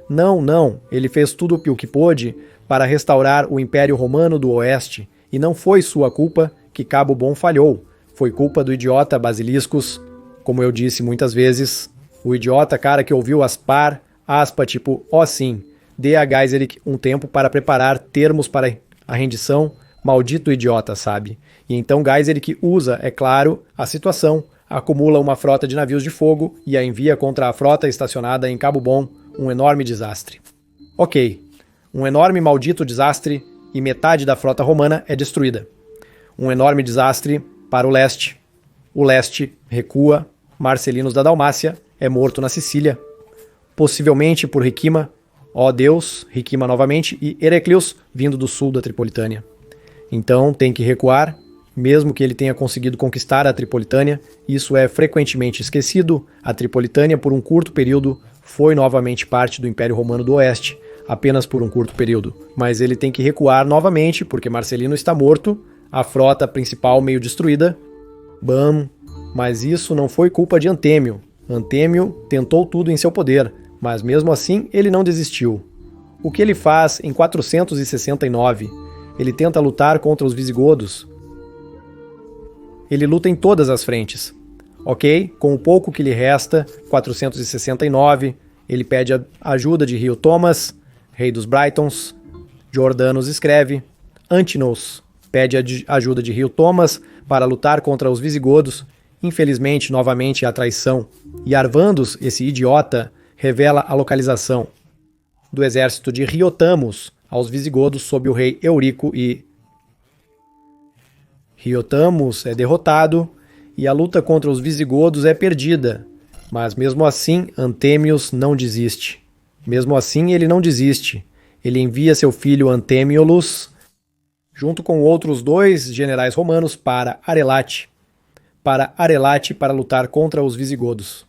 Não, ele fez tudo o que pôde para restaurar o Império Romano do Oeste, e não foi sua culpa que Cabo Bom falhou. Foi culpa do idiota Basiliscus, como eu disse muitas vezes, o idiota cara que ouviu Aspar, aspa tipo, sim, dê a Gaiseric um tempo para preparar termos para a rendição, maldito idiota, sabe? E então Gaiseric usa, é claro, a situação, acumula uma frota de navios de fogo e a envia contra a frota estacionada em Cabo Bom, um enorme desastre. Ok, um enorme maldito desastre e metade da frota romana é destruída. Um enorme desastre para o leste. O leste recua, Marcelinos da Dalmácia é morto na Sicília, possivelmente por Rikima, ó Deus, Rikima novamente, e Heraclius vindo do sul da Tripolitânia. Então tem que recuar, mesmo que ele tenha conseguido conquistar a Tripolitânia, isso é frequentemente esquecido, a Tripolitânia por um curto período foi novamente parte do Império Romano do Oeste, apenas por um curto período, mas ele tem que recuar novamente porque Marcelino está morto, a frota principal meio destruída. Bam, mas isso não foi culpa de Antêmio. Antêmio tentou tudo em seu poder, mas mesmo assim ele não desistiu. O que ele faz em 469? Ele tenta lutar contra os visigodos. Ele luta em todas as frentes. Ok, com o pouco que lhe resta, 469, ele pede a ajuda de Rio Thomas, rei dos Britons. Jordanos escreve, Antinos pede a ajuda de Rio Thomas para lutar contra os visigodos. Infelizmente, novamente, a traição. E Arvandos, esse idiota, revela a localização do exército de Riotamos aos visigodos sob o rei Eurico e Riotamos é derrotado e a luta contra os visigodos é perdida. Mas mesmo assim, Anthemius não desiste. Mesmo assim, ele não desiste. Ele envia seu filho Anthemiolus, junto com outros 2 generais romanos, para Arelate para lutar contra os visigodos.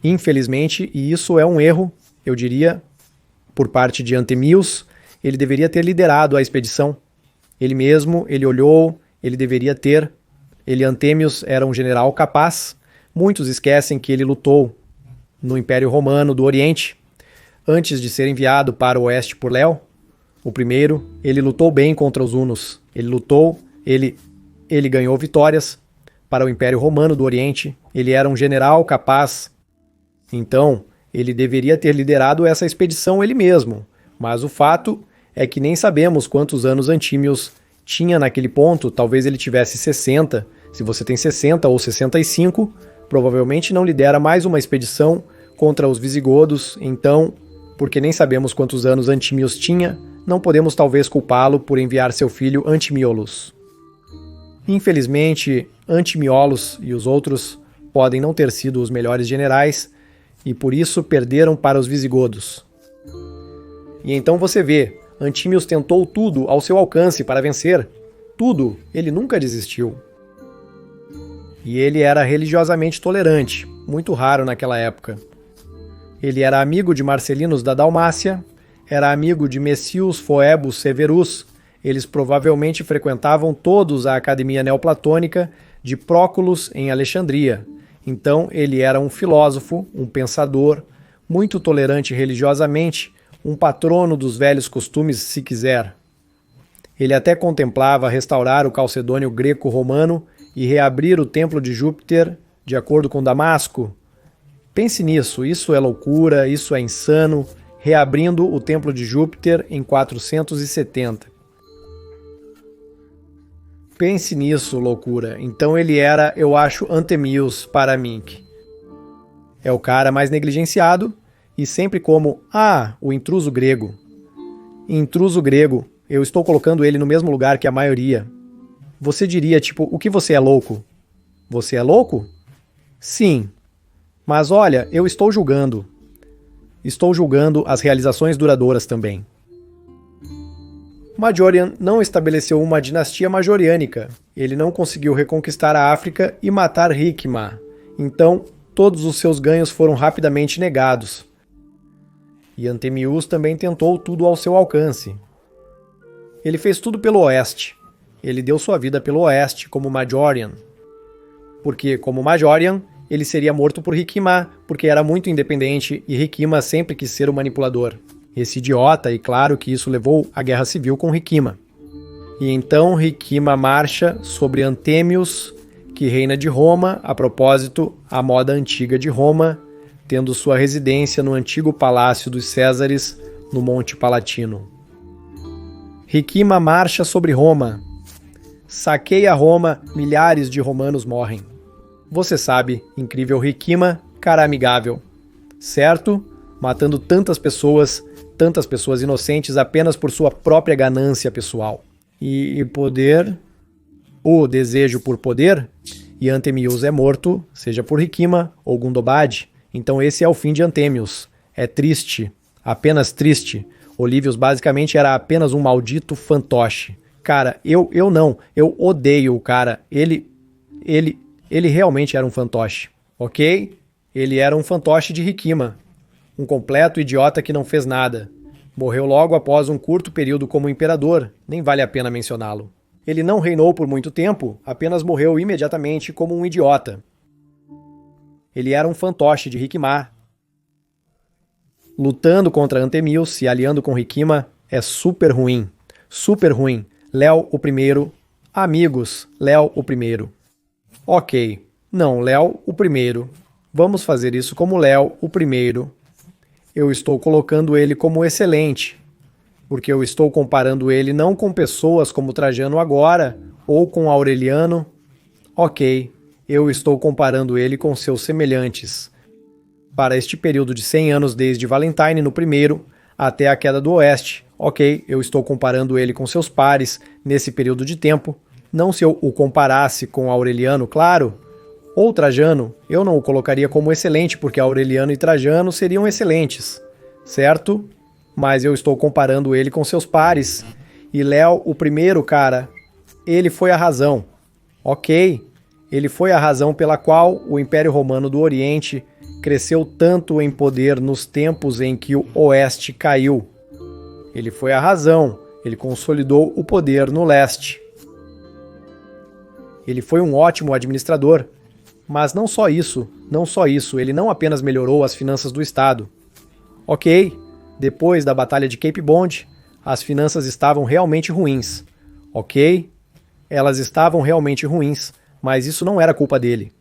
Infelizmente, e isso é um erro, eu diria, por parte de Anthemius, ele deveria ter liderado a expedição. Ele mesmo, ele olhou, ele deveria ter. Anthemius era um general capaz. Muitos esquecem que ele lutou no Império Romano do Oriente, antes de ser enviado para o Oeste por Léo. O primeiro, ele lutou bem contra os hunos. Ele lutou, ele ganhou vitórias. para o Império Romano do Oriente, ele era um general capaz. Então, ele deveria ter liderado essa expedição ele mesmo, mas o fato é que nem sabemos quantos anos Antímios tinha naquele ponto. Talvez ele tivesse 60. Se você tem 60 ou 65, provavelmente não lidera mais uma expedição contra os visigodos. Então, porque nem sabemos quantos anos Antímios tinha, não podemos talvez culpá-lo por enviar seu filho Antimiolos. Infelizmente, Antimiolos e os outros podem não ter sido os melhores generais e por isso perderam para os visigodos. E então você vê, Antímios tentou tudo ao seu alcance para vencer. Tudo, ele nunca desistiu. E ele era religiosamente tolerante, muito raro naquela época. Ele era amigo de Marcelinos da Dalmácia, era amigo de Messius Foebus Severus. Eles provavelmente frequentavam todos a academia neoplatônica de Próculos em Alexandria. Então ele era um filósofo, um pensador, muito tolerante religiosamente, um patrono dos velhos costumes, se quiser. Ele até contemplava restaurar o Calcedônio greco-romano e reabrir o templo de Júpiter, de acordo com Damasco. Pense nisso, isso é loucura, isso é insano, reabrindo o templo de Júpiter em 470. Pense nisso, loucura. Então ele era, eu acho, Antemius para Mink. É o cara mais negligenciado e sempre como, o intruso grego. Intruso grego, eu estou colocando ele no mesmo lugar que a maioria. Você diria, tipo, o que você é louco? Você é louco? Sim. Mas olha, eu estou julgando. Estou julgando as realizações duradouras também. Majorian não estabeleceu uma dinastia majoriânica. Ele não conseguiu reconquistar a África e matar Rikma. Então, todos os seus ganhos foram rapidamente negados. E Antemius também tentou tudo ao seu alcance. Ele fez tudo pelo oeste. Ele deu sua vida pelo oeste como Majorian. Porque, como Majorian, ele seria morto por Rikma, porque era muito independente e Rikma sempre quis ser o manipulador. Esse idiota, e claro que isso levou à guerra civil com Rikma. E então Rikma marcha sobre Anthemius, que reina de Roma, a propósito, a moda antiga de Roma, tendo sua residência no antigo palácio dos Césares, no Monte Palatino. Rikma marcha sobre Roma. Saqueia Roma, milhares de romanos morrem. Você sabe, incrível Rikma, cara amigável. Certo? Matando tantas pessoas inocentes apenas por sua própria ganância pessoal. E poder, o desejo por poder, e Antemius é morto, seja por Rikma ou Gundobad. Então esse é o fim de Anthemius. É triste, apenas triste. Olívios basicamente era apenas um maldito fantoche. Cara, eu odeio o cara. Ele realmente era um fantoche, ok? Ele era um fantoche de Rikma. Um completo idiota que não fez nada. Morreu logo após um curto período como imperador, nem vale a pena mencioná-lo. Ele não reinou por muito tempo, apenas morreu imediatamente como um idiota. Ele era um fantoche de Rikma. Lutando contra Antemius, se aliando com Rikma, é super ruim. Super ruim. Léo o primeiro. Amigos, Léo o primeiro. Ok. Não, Léo o primeiro. Vamos fazer isso como Léo o primeiro. Eu estou colocando ele como excelente, porque eu estou comparando ele não com pessoas como Trajano agora, ou com Aureliano. Ok, eu estou comparando ele com seus semelhantes. Para este período de 100 anos desde Valentine no primeiro, até a queda do Oeste. Ok, eu estou comparando ele com seus pares nesse período de tempo. Não se eu o comparasse com Aureliano, claro, ou Trajano, eu não o colocaria como excelente, porque Aureliano e Trajano seriam excelentes, certo? Mas eu estou comparando ele com seus pares. E Léo, o primeiro, cara, ele foi a razão. Ok, ele foi a razão pela qual o Império Romano do Oriente cresceu tanto em poder nos tempos em que o Oeste caiu. Ele foi a razão, ele consolidou o poder no Leste. Ele foi um ótimo administrador. Mas não só isso, ele não apenas melhorou as finanças do Estado. Ok, depois da Batalha de Cape Bond, as finanças estavam realmente ruins. Ok, elas estavam realmente ruins, mas isso não era culpa dele.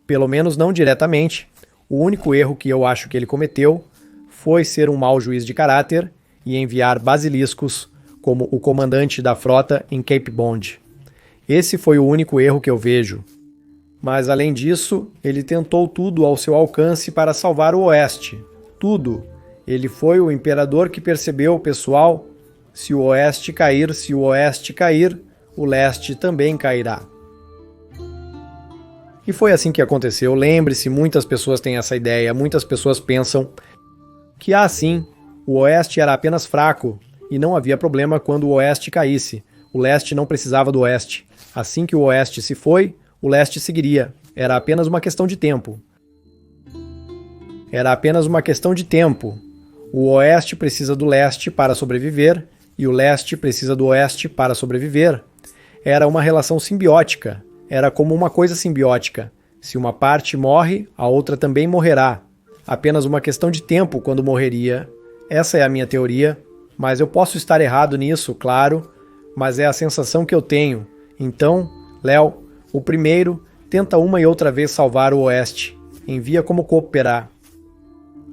Pelo menos não diretamente. O único erro que eu acho que ele cometeu foi ser um mau juiz de caráter e enviar basiliscos como o comandante da frota em Cape Bond. Esse foi o único erro que eu vejo. Mas além disso, ele tentou tudo ao seu alcance para salvar o Oeste. Tudo. Ele foi o imperador que percebeu, pessoal, se o Oeste cair, o Leste também cairá. E foi assim que aconteceu. Lembre-se, muitas pessoas têm essa ideia, muitas pessoas pensam que, sim, o Oeste era apenas fraco e não havia problema quando o Oeste caísse. O Leste não precisava do Oeste. Assim que o Oeste se foi, o Leste seguiria. Era apenas uma questão de tempo. Era apenas uma questão de tempo. O Oeste precisa do Leste para sobreviver e o Leste precisa do Oeste para sobreviver. Era uma relação simbiótica. Era como uma coisa simbiótica. Se uma parte morre, a outra também morrerá. Apenas uma questão de tempo quando morreria. Essa é a minha teoria, mas eu posso estar errado nisso, claro, mas é a sensação que eu tenho. Então, Léo, o primeiro, tenta uma e outra vez salvar o Oeste. Envia como cooperar.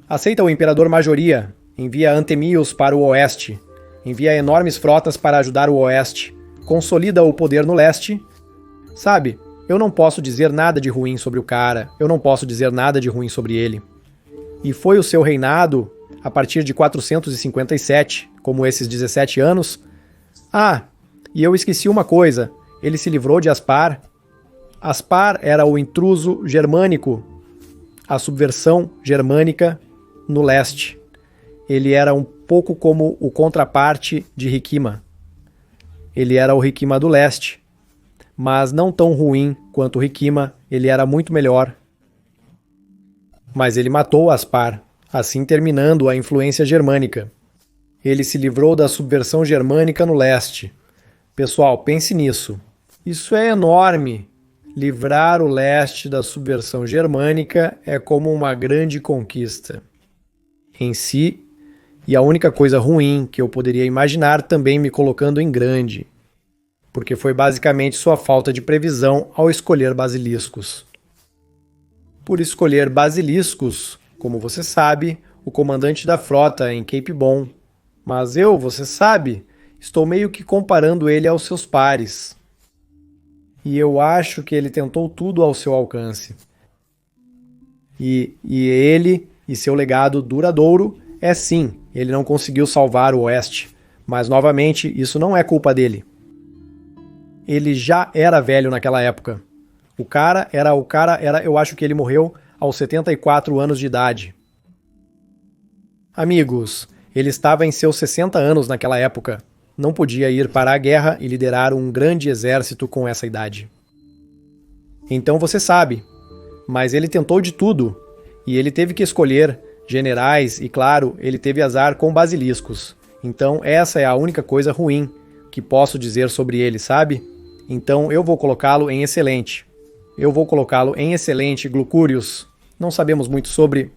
Aceita o Imperador Majoria. Envia Antemius para o Oeste. Envia enormes frotas para ajudar o Oeste. Consolida o poder no Leste. Sabe, eu não posso dizer nada de ruim sobre o cara, eu não posso dizer nada de ruim sobre ele. E foi o seu reinado, a partir de 457, como esses 17 anos. E eu esqueci uma coisa, ele se livrou de Aspar. Aspar era o intruso germânico, a subversão germânica no leste. Ele era um pouco como o contraparte de Rikima. Ele era o Rikima do leste. Mas não tão ruim quanto Rikima, ele era muito melhor. Mas ele matou Aspar, assim terminando a influência germânica. Ele se livrou da subversão germânica no leste. Pessoal, pense nisso. Isso é enorme. Livrar o leste da subversão germânica é como uma grande conquista em si, e a única coisa ruim que eu poderia imaginar também me colocando em grande, porque foi basicamente sua falta de previsão ao escolher basiliscos. Por escolher basiliscos, como você sabe, o comandante da frota em Cape Bon, mas você sabe, estou meio que comparando ele aos seus pares. E eu acho que ele tentou tudo ao seu alcance. E ele e seu legado duradouro sim, ele não conseguiu salvar o Oeste, mas novamente isso não é culpa dele. Ele já era velho naquela época. Eu acho que ele morreu aos 74 anos de idade. Amigos, ele estava em seus 60 anos naquela época. Não podia ir para a guerra e liderar um grande exército com essa idade. Então você sabe, mas ele tentou de tudo, e ele teve que escolher generais e, claro, ele teve azar com basiliscos. Então essa é a única coisa ruim que posso dizer sobre ele, sabe? Então eu vou colocá-lo em excelente. Glucúrios. Não sabemos muito sobre...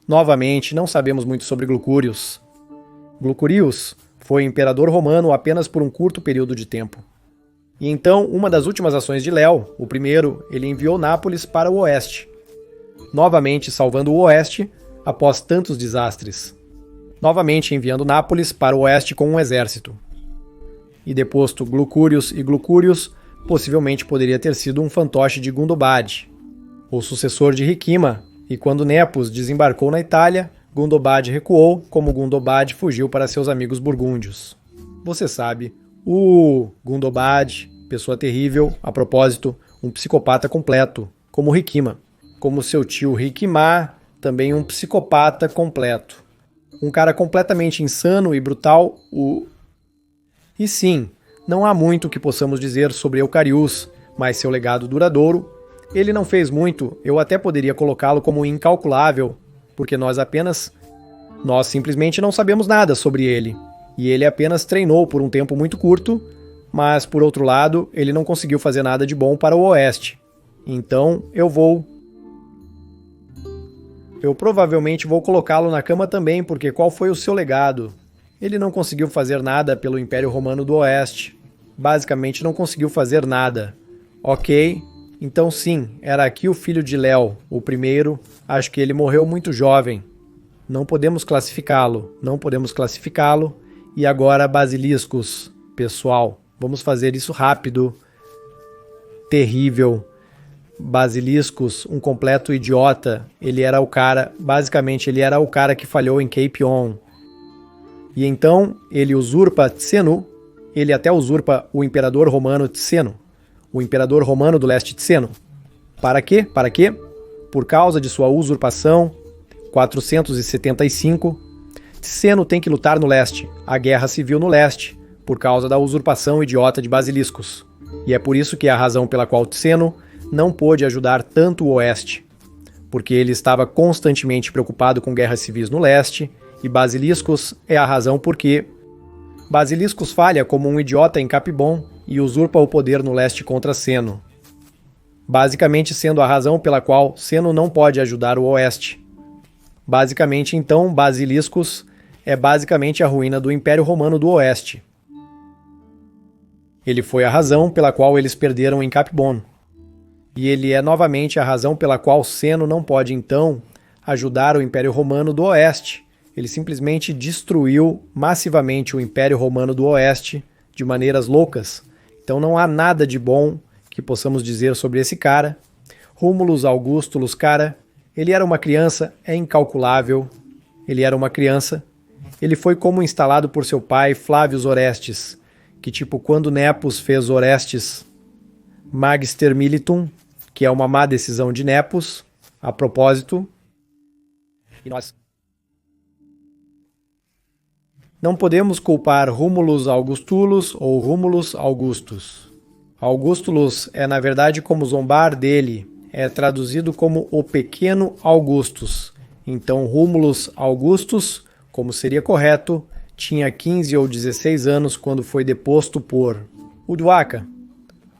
Novamente, não sabemos muito sobre Glucúrios. Glucurius foi imperador romano apenas por um curto período de tempo. E então, uma das últimas ações de Léo, o primeiro, ele enviou Nápoles para o Oeste. Novamente salvando o Oeste após tantos desastres. Novamente enviando Nápoles para o Oeste com um exército. E deposto Glucurius e Glucurius, possivelmente poderia ter sido um fantoche de Gundobad, o sucessor de Rikima, e quando Nepos desembarcou na Itália, Gundobad recuou, como Gundobad fugiu para seus amigos burgúndios. Você sabe, Gundobad, pessoa terrível, a propósito, um psicopata completo, como Rikima. Como seu tio Rikimar, também um psicopata completo. Um cara completamente insano e brutal, E sim, não há muito que possamos dizer sobre Eucarius, mas seu legado duradouro, ele não fez muito, eu até poderia colocá-lo como incalculável, porque nós simplesmente não sabemos nada sobre ele, e ele apenas treinou por um tempo muito curto, mas por outro lado, ele não conseguiu fazer nada de bom para o Oeste. Então, eu provavelmente vou colocá-lo na cama também, porque qual foi o seu legado? Ele não conseguiu fazer nada pelo Império Romano do Oeste. Basicamente não conseguiu fazer nada. Ok, Então sim, era aqui o filho de Léo, o primeiro. Acho que ele morreu muito jovem. Não podemos classificá-lo, não podemos classificá-lo. E agora basiliscos, pessoal, vamos fazer isso rápido. Terrível. Basiliscos, um completo idiota. Ele era o cara, basicamente ele era o cara que falhou em Cape On. E então ele usurpa Tsenu, ele até usurpa o imperador romano Tseno, o imperador romano do leste Tseno. Para quê? Para quê? Por causa de sua usurpação, 475, Tseno tem que lutar no leste, a guerra civil no leste, por causa da usurpação idiota de basiliscos. E é por isso que é a razão pela qual Tseno não pôde ajudar tanto o oeste, porque ele estava constantemente preocupado com guerras civis no leste, e Basiliscos é a razão porque Basiliscos falha como um idiota em Capibon e usurpa o poder no leste contra Seno, basicamente sendo a razão pela qual Seno não pode ajudar o oeste. Basicamente, então, Basiliscos é basicamente a ruína do Império Romano do Oeste. Ele foi a razão pela qual eles perderam em Capibon. E ele é novamente a razão pela qual Seno não pode, então, ajudar o Império Romano do Oeste. Ele simplesmente destruiu massivamente o Império Romano do Oeste de maneiras loucas. Então não há nada de bom que possamos dizer sobre esse cara. Rúmulus Augustulus, cara, ele era uma criança, é incalculável. Ele era uma criança. Ele foi como instalado por seu pai, Flávios Orestes, que tipo, quando Nepos fez Orestes Magister Militum, que é uma má decisão de Nepos, a propósito. E nós não podemos culpar Rúmulus Augustulus ou Rúmulus Augustus. Augustulus é, na verdade, como zombar dele, é traduzido como o pequeno Augustus. Então, Rúmulus Augustus, como seria correto, tinha 15 ou 16 anos quando foi deposto por Udvaka.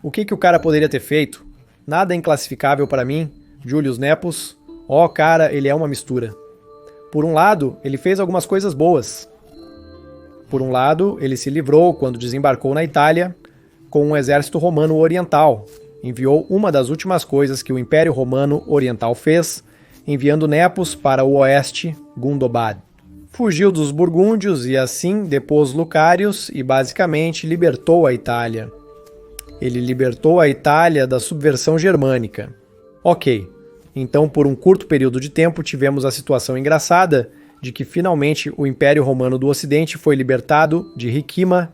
O que o cara poderia ter feito? Nada inclassificável para mim. Julius Nepos. Cara, ele é uma mistura. Por um lado, ele fez algumas coisas boas. Por um lado, ele se livrou, quando desembarcou na Itália, com um exército romano oriental. Enviou uma das últimas coisas que o Império Romano Oriental fez, enviando Nepos para o oeste, Gundobad. Fugiu dos burgúndios e assim depôs Lucários e basicamente libertou a Itália. Ele libertou a Itália da subversão germânica. Ok, então por um curto período de tempo tivemos a situação engraçada de que finalmente o Império Romano do Ocidente foi libertado de Rikima,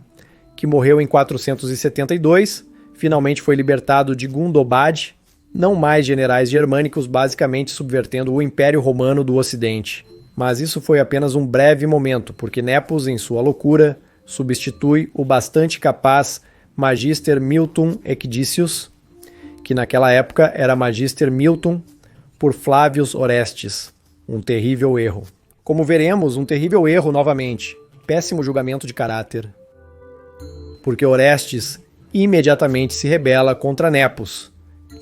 que morreu em 472, finalmente foi libertado de Gundobad, não mais generais germânicos basicamente subvertendo o Império Romano do Ocidente. Mas isso foi apenas um breve momento, porque Nepos, em sua loucura, substitui o bastante capaz Magister Miltum Ecdicius, que naquela época era Magister Miltum, por Flávios Orestes. Um terrível erro. Como veremos, um terrível erro novamente. Péssimo julgamento de caráter. Porque Orestes imediatamente se rebela contra Nepos.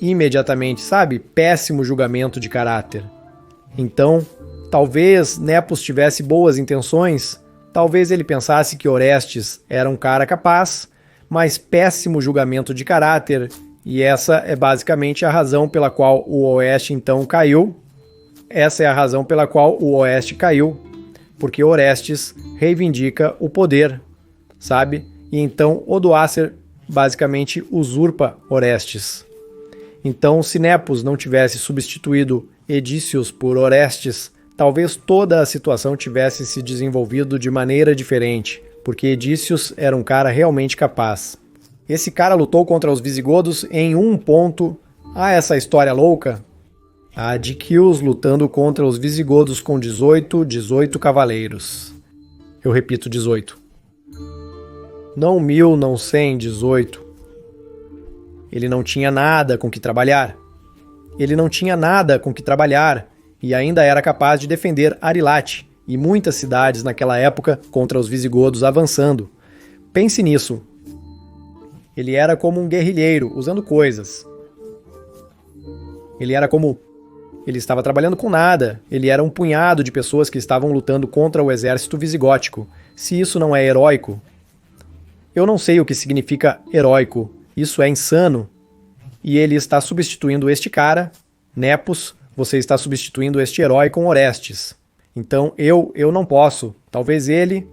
Imediatamente, sabe? Péssimo julgamento de caráter. Então, talvez Nepos tivesse boas intenções, talvez ele pensasse que Orestes era um cara capaz, mas péssimo julgamento de caráter, e essa é basicamente a razão pela qual o Oeste então caiu. Essa é a razão pela qual o Oeste caiu, porque Orestes reivindica o poder, sabe? E então Odoacer basicamente usurpa Orestes. Então, se Nepos não tivesse substituído Edícios por Orestes, talvez toda a situação tivesse se desenvolvido de maneira diferente, porque Edícios era um cara realmente capaz. Esse cara lutou contra os visigodos em um ponto. Essa história louca. A de Quíos lutando contra os visigodos com 18 cavaleiros. Eu repito, 18. Não 1000, não 100, 18. Ele não tinha nada com que trabalhar. Ele não tinha nada com que trabalhar e ainda era capaz de defender Arilate e muitas cidades naquela época contra os visigodos avançando. Pense nisso. Ele era como um guerrilheiro, usando coisas. Ele estava trabalhando com nada. Ele era um punhado de pessoas que estavam lutando contra o exército visigótico. Se isso não é heróico, eu não sei o que significa heróico. Isso é insano. e ele está substituindo este cara, Nepos, você está substituindo este herói com Orestes. Então eu não posso. Talvez ele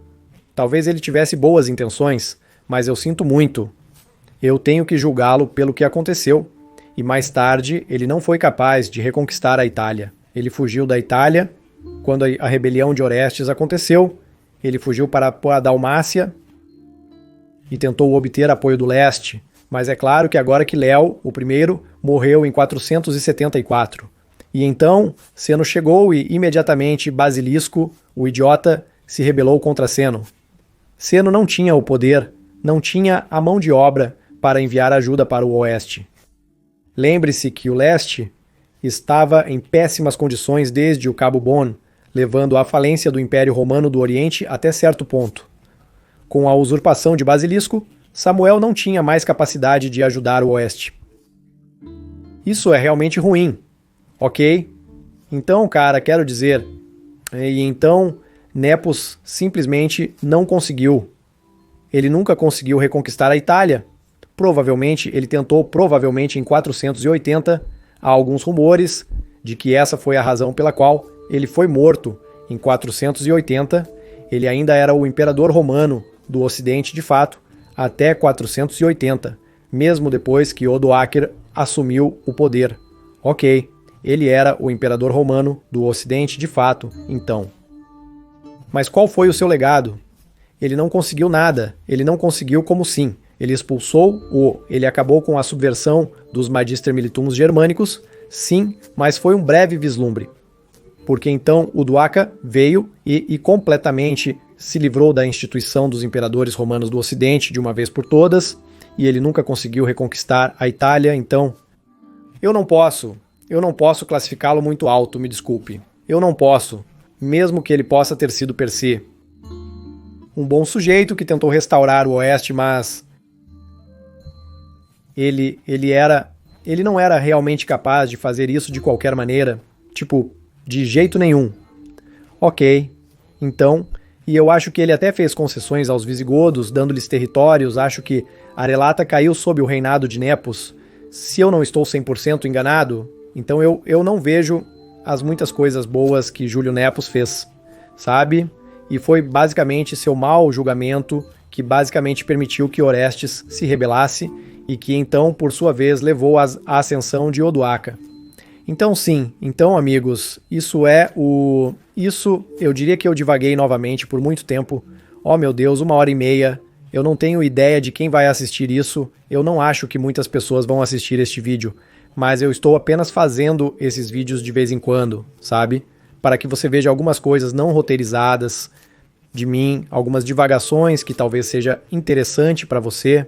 tivesse boas intenções, mas eu sinto muito. Eu tenho que julgá-lo pelo que aconteceu. E mais tarde, ele não foi capaz de reconquistar a Itália. Ele fugiu da Itália quando a rebelião de Orestes aconteceu. Ele fugiu para a Dalmácia e tentou obter apoio do leste. Mas é claro que agora que Léo, o primeiro, morreu em 474. E então, Seno chegou e imediatamente Basilisco, o idiota, se rebelou contra Seno. Seno não tinha o poder, não tinha a mão de obra para enviar ajuda para o oeste. Lembre-se que o leste estava em péssimas condições desde o Cabo Bon, levando à falência do Império Romano do Oriente até certo ponto. Com a usurpação de Basilisco, Samuel não tinha mais capacidade de ajudar o oeste. Isso é realmente ruim, ok? Então, cara, quero dizer... E então, Nepos simplesmente não conseguiu. Ele nunca conseguiu reconquistar a Itália. Provavelmente, ele tentou em 480. Há alguns rumores de que essa foi a razão pela qual ele foi morto em 480. Ele ainda era o imperador romano do Ocidente de fato, até 480, mesmo depois que Odoacer assumiu o poder. Ok, ele era o imperador romano do Ocidente de fato, então. Mas qual foi o seu legado? Ele não conseguiu nada, ele não conseguiu como sim. Ele ele acabou com a subversão dos Magister Militums germânicos, sim, mas foi um breve vislumbre. Porque então o Odoacer veio e completamente se livrou da instituição dos imperadores romanos do Ocidente de uma vez por todas, e ele nunca conseguiu reconquistar a Itália, então eu não posso classificá-lo muito alto, me desculpe. Eu não posso, mesmo que ele possa ter sido per se um bom sujeito que tentou restaurar o Oeste, mas ele não era realmente capaz de fazer isso de qualquer maneira, tipo, de jeito nenhum. Ok, então, e eu acho que ele até fez concessões aos visigodos, dando-lhes territórios. Acho que Arelata caiu sob o reinado de Nepos. Se eu não estou 100% enganado, então eu não vejo as muitas coisas boas que Júlio Nepos fez, sabe? E foi basicamente seu mau julgamento que basicamente permitiu que Orestes se rebelasse e que então, por sua vez, levou à ascensão de Odoacer. Então sim, então amigos, isso eu diria que eu divaguei novamente por muito tempo. Oh meu Deus, 1h30, eu não tenho ideia de quem vai assistir isso, eu não acho que muitas pessoas vão assistir este vídeo, mas eu estou apenas fazendo esses vídeos de vez em quando, sabe? Para que você veja algumas coisas não roteirizadas de mim, algumas divagações que talvez seja interessante para você.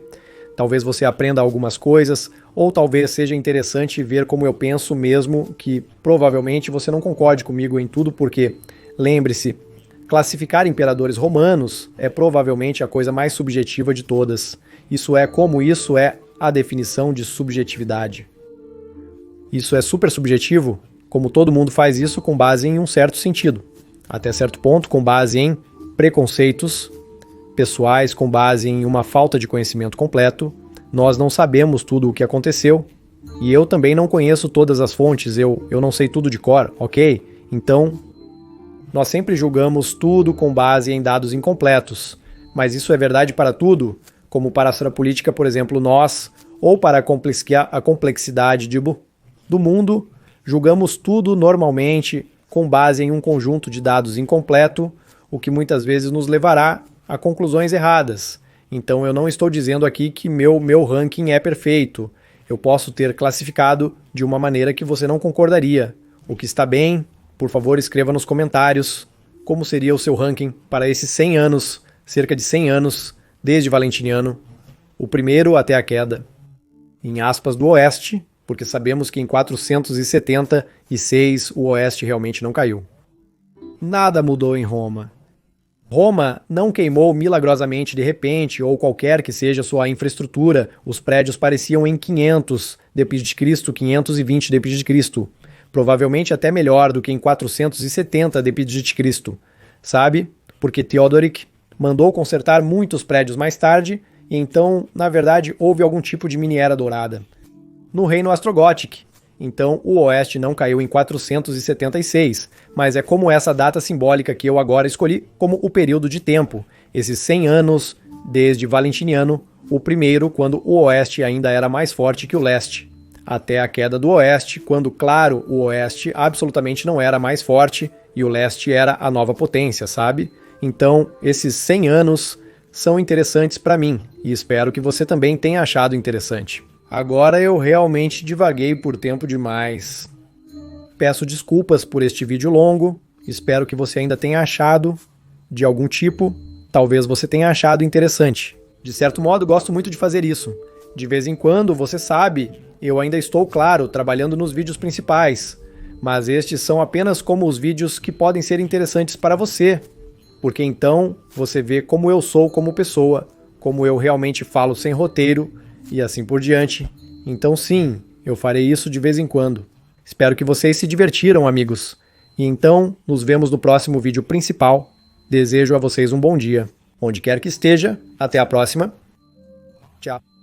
Talvez você aprenda algumas coisas, ou talvez seja interessante ver como eu penso mesmo, que provavelmente você não concorde comigo em tudo, porque, lembre-se, classificar imperadores romanos é provavelmente a coisa mais subjetiva de todas. Isso é a definição de subjetividade. Isso é super subjetivo, como todo mundo faz isso com base em um certo sentido. Até certo ponto, com base em preconceitos pessoais, com base em uma falta de conhecimento completo. Nós não sabemos tudo o que aconteceu, e eu também não conheço todas as fontes, eu não sei tudo de cor, ok? Então, nós sempre julgamos tudo com base em dados incompletos, mas isso é verdade para tudo, como para a história política, por exemplo, nós, ou para a complexidade do mundo, julgamos tudo normalmente com base em um conjunto de dados incompleto, o que muitas vezes nos levará a conclusões erradas. Então eu não estou dizendo aqui que meu ranking é perfeito. Eu posso ter classificado de uma maneira que você não concordaria. O que está bem, por favor, escreva nos comentários como seria o seu ranking para esses 100 anos, cerca de 100 anos, desde Valentiniano, o primeiro até a queda, em aspas, do Oeste, porque sabemos que em 476 o Oeste realmente não caiu. Nada mudou em Roma. Roma não queimou milagrosamente de repente, ou qualquer que seja sua infraestrutura. Os prédios pareciam em 500 d.C., 520 d.C., provavelmente até melhor do que em 470 d.C., sabe? Porque Theodoric mandou consertar muitos prédios mais tarde, e então, na verdade, houve algum tipo de mini era dourada. no Reino Ostrogoth. Então o Oeste não caiu em 476, mas é como essa data simbólica que eu agora escolhi como o período de tempo, esses 100 anos desde Valentiniano, o primeiro, quando o Oeste ainda era mais forte que o Leste, até a queda do Oeste, quando, claro, o Oeste absolutamente não era mais forte e o Leste era a nova potência, sabe? Então, esses 100 anos são interessantes para mim e espero que você também tenha achado interessante. Agora eu realmente divaguei por tempo demais. Peço desculpas por este vídeo longo, espero que você ainda tenha achado de algum tipo, talvez você tenha achado interessante. De certo modo, gosto muito de fazer isso. De vez em quando, você sabe, eu ainda estou, claro, trabalhando nos vídeos principais, mas estes são apenas como os vídeos que podem ser interessantes para você, porque então você vê como eu sou como pessoa, como eu realmente falo sem roteiro e assim por diante. Então sim, eu farei isso de vez em quando. Espero que vocês se divertiram, amigos. E então, nos vemos no próximo vídeo principal. Desejo a vocês um bom dia. Onde quer que esteja, até a próxima. Tchau.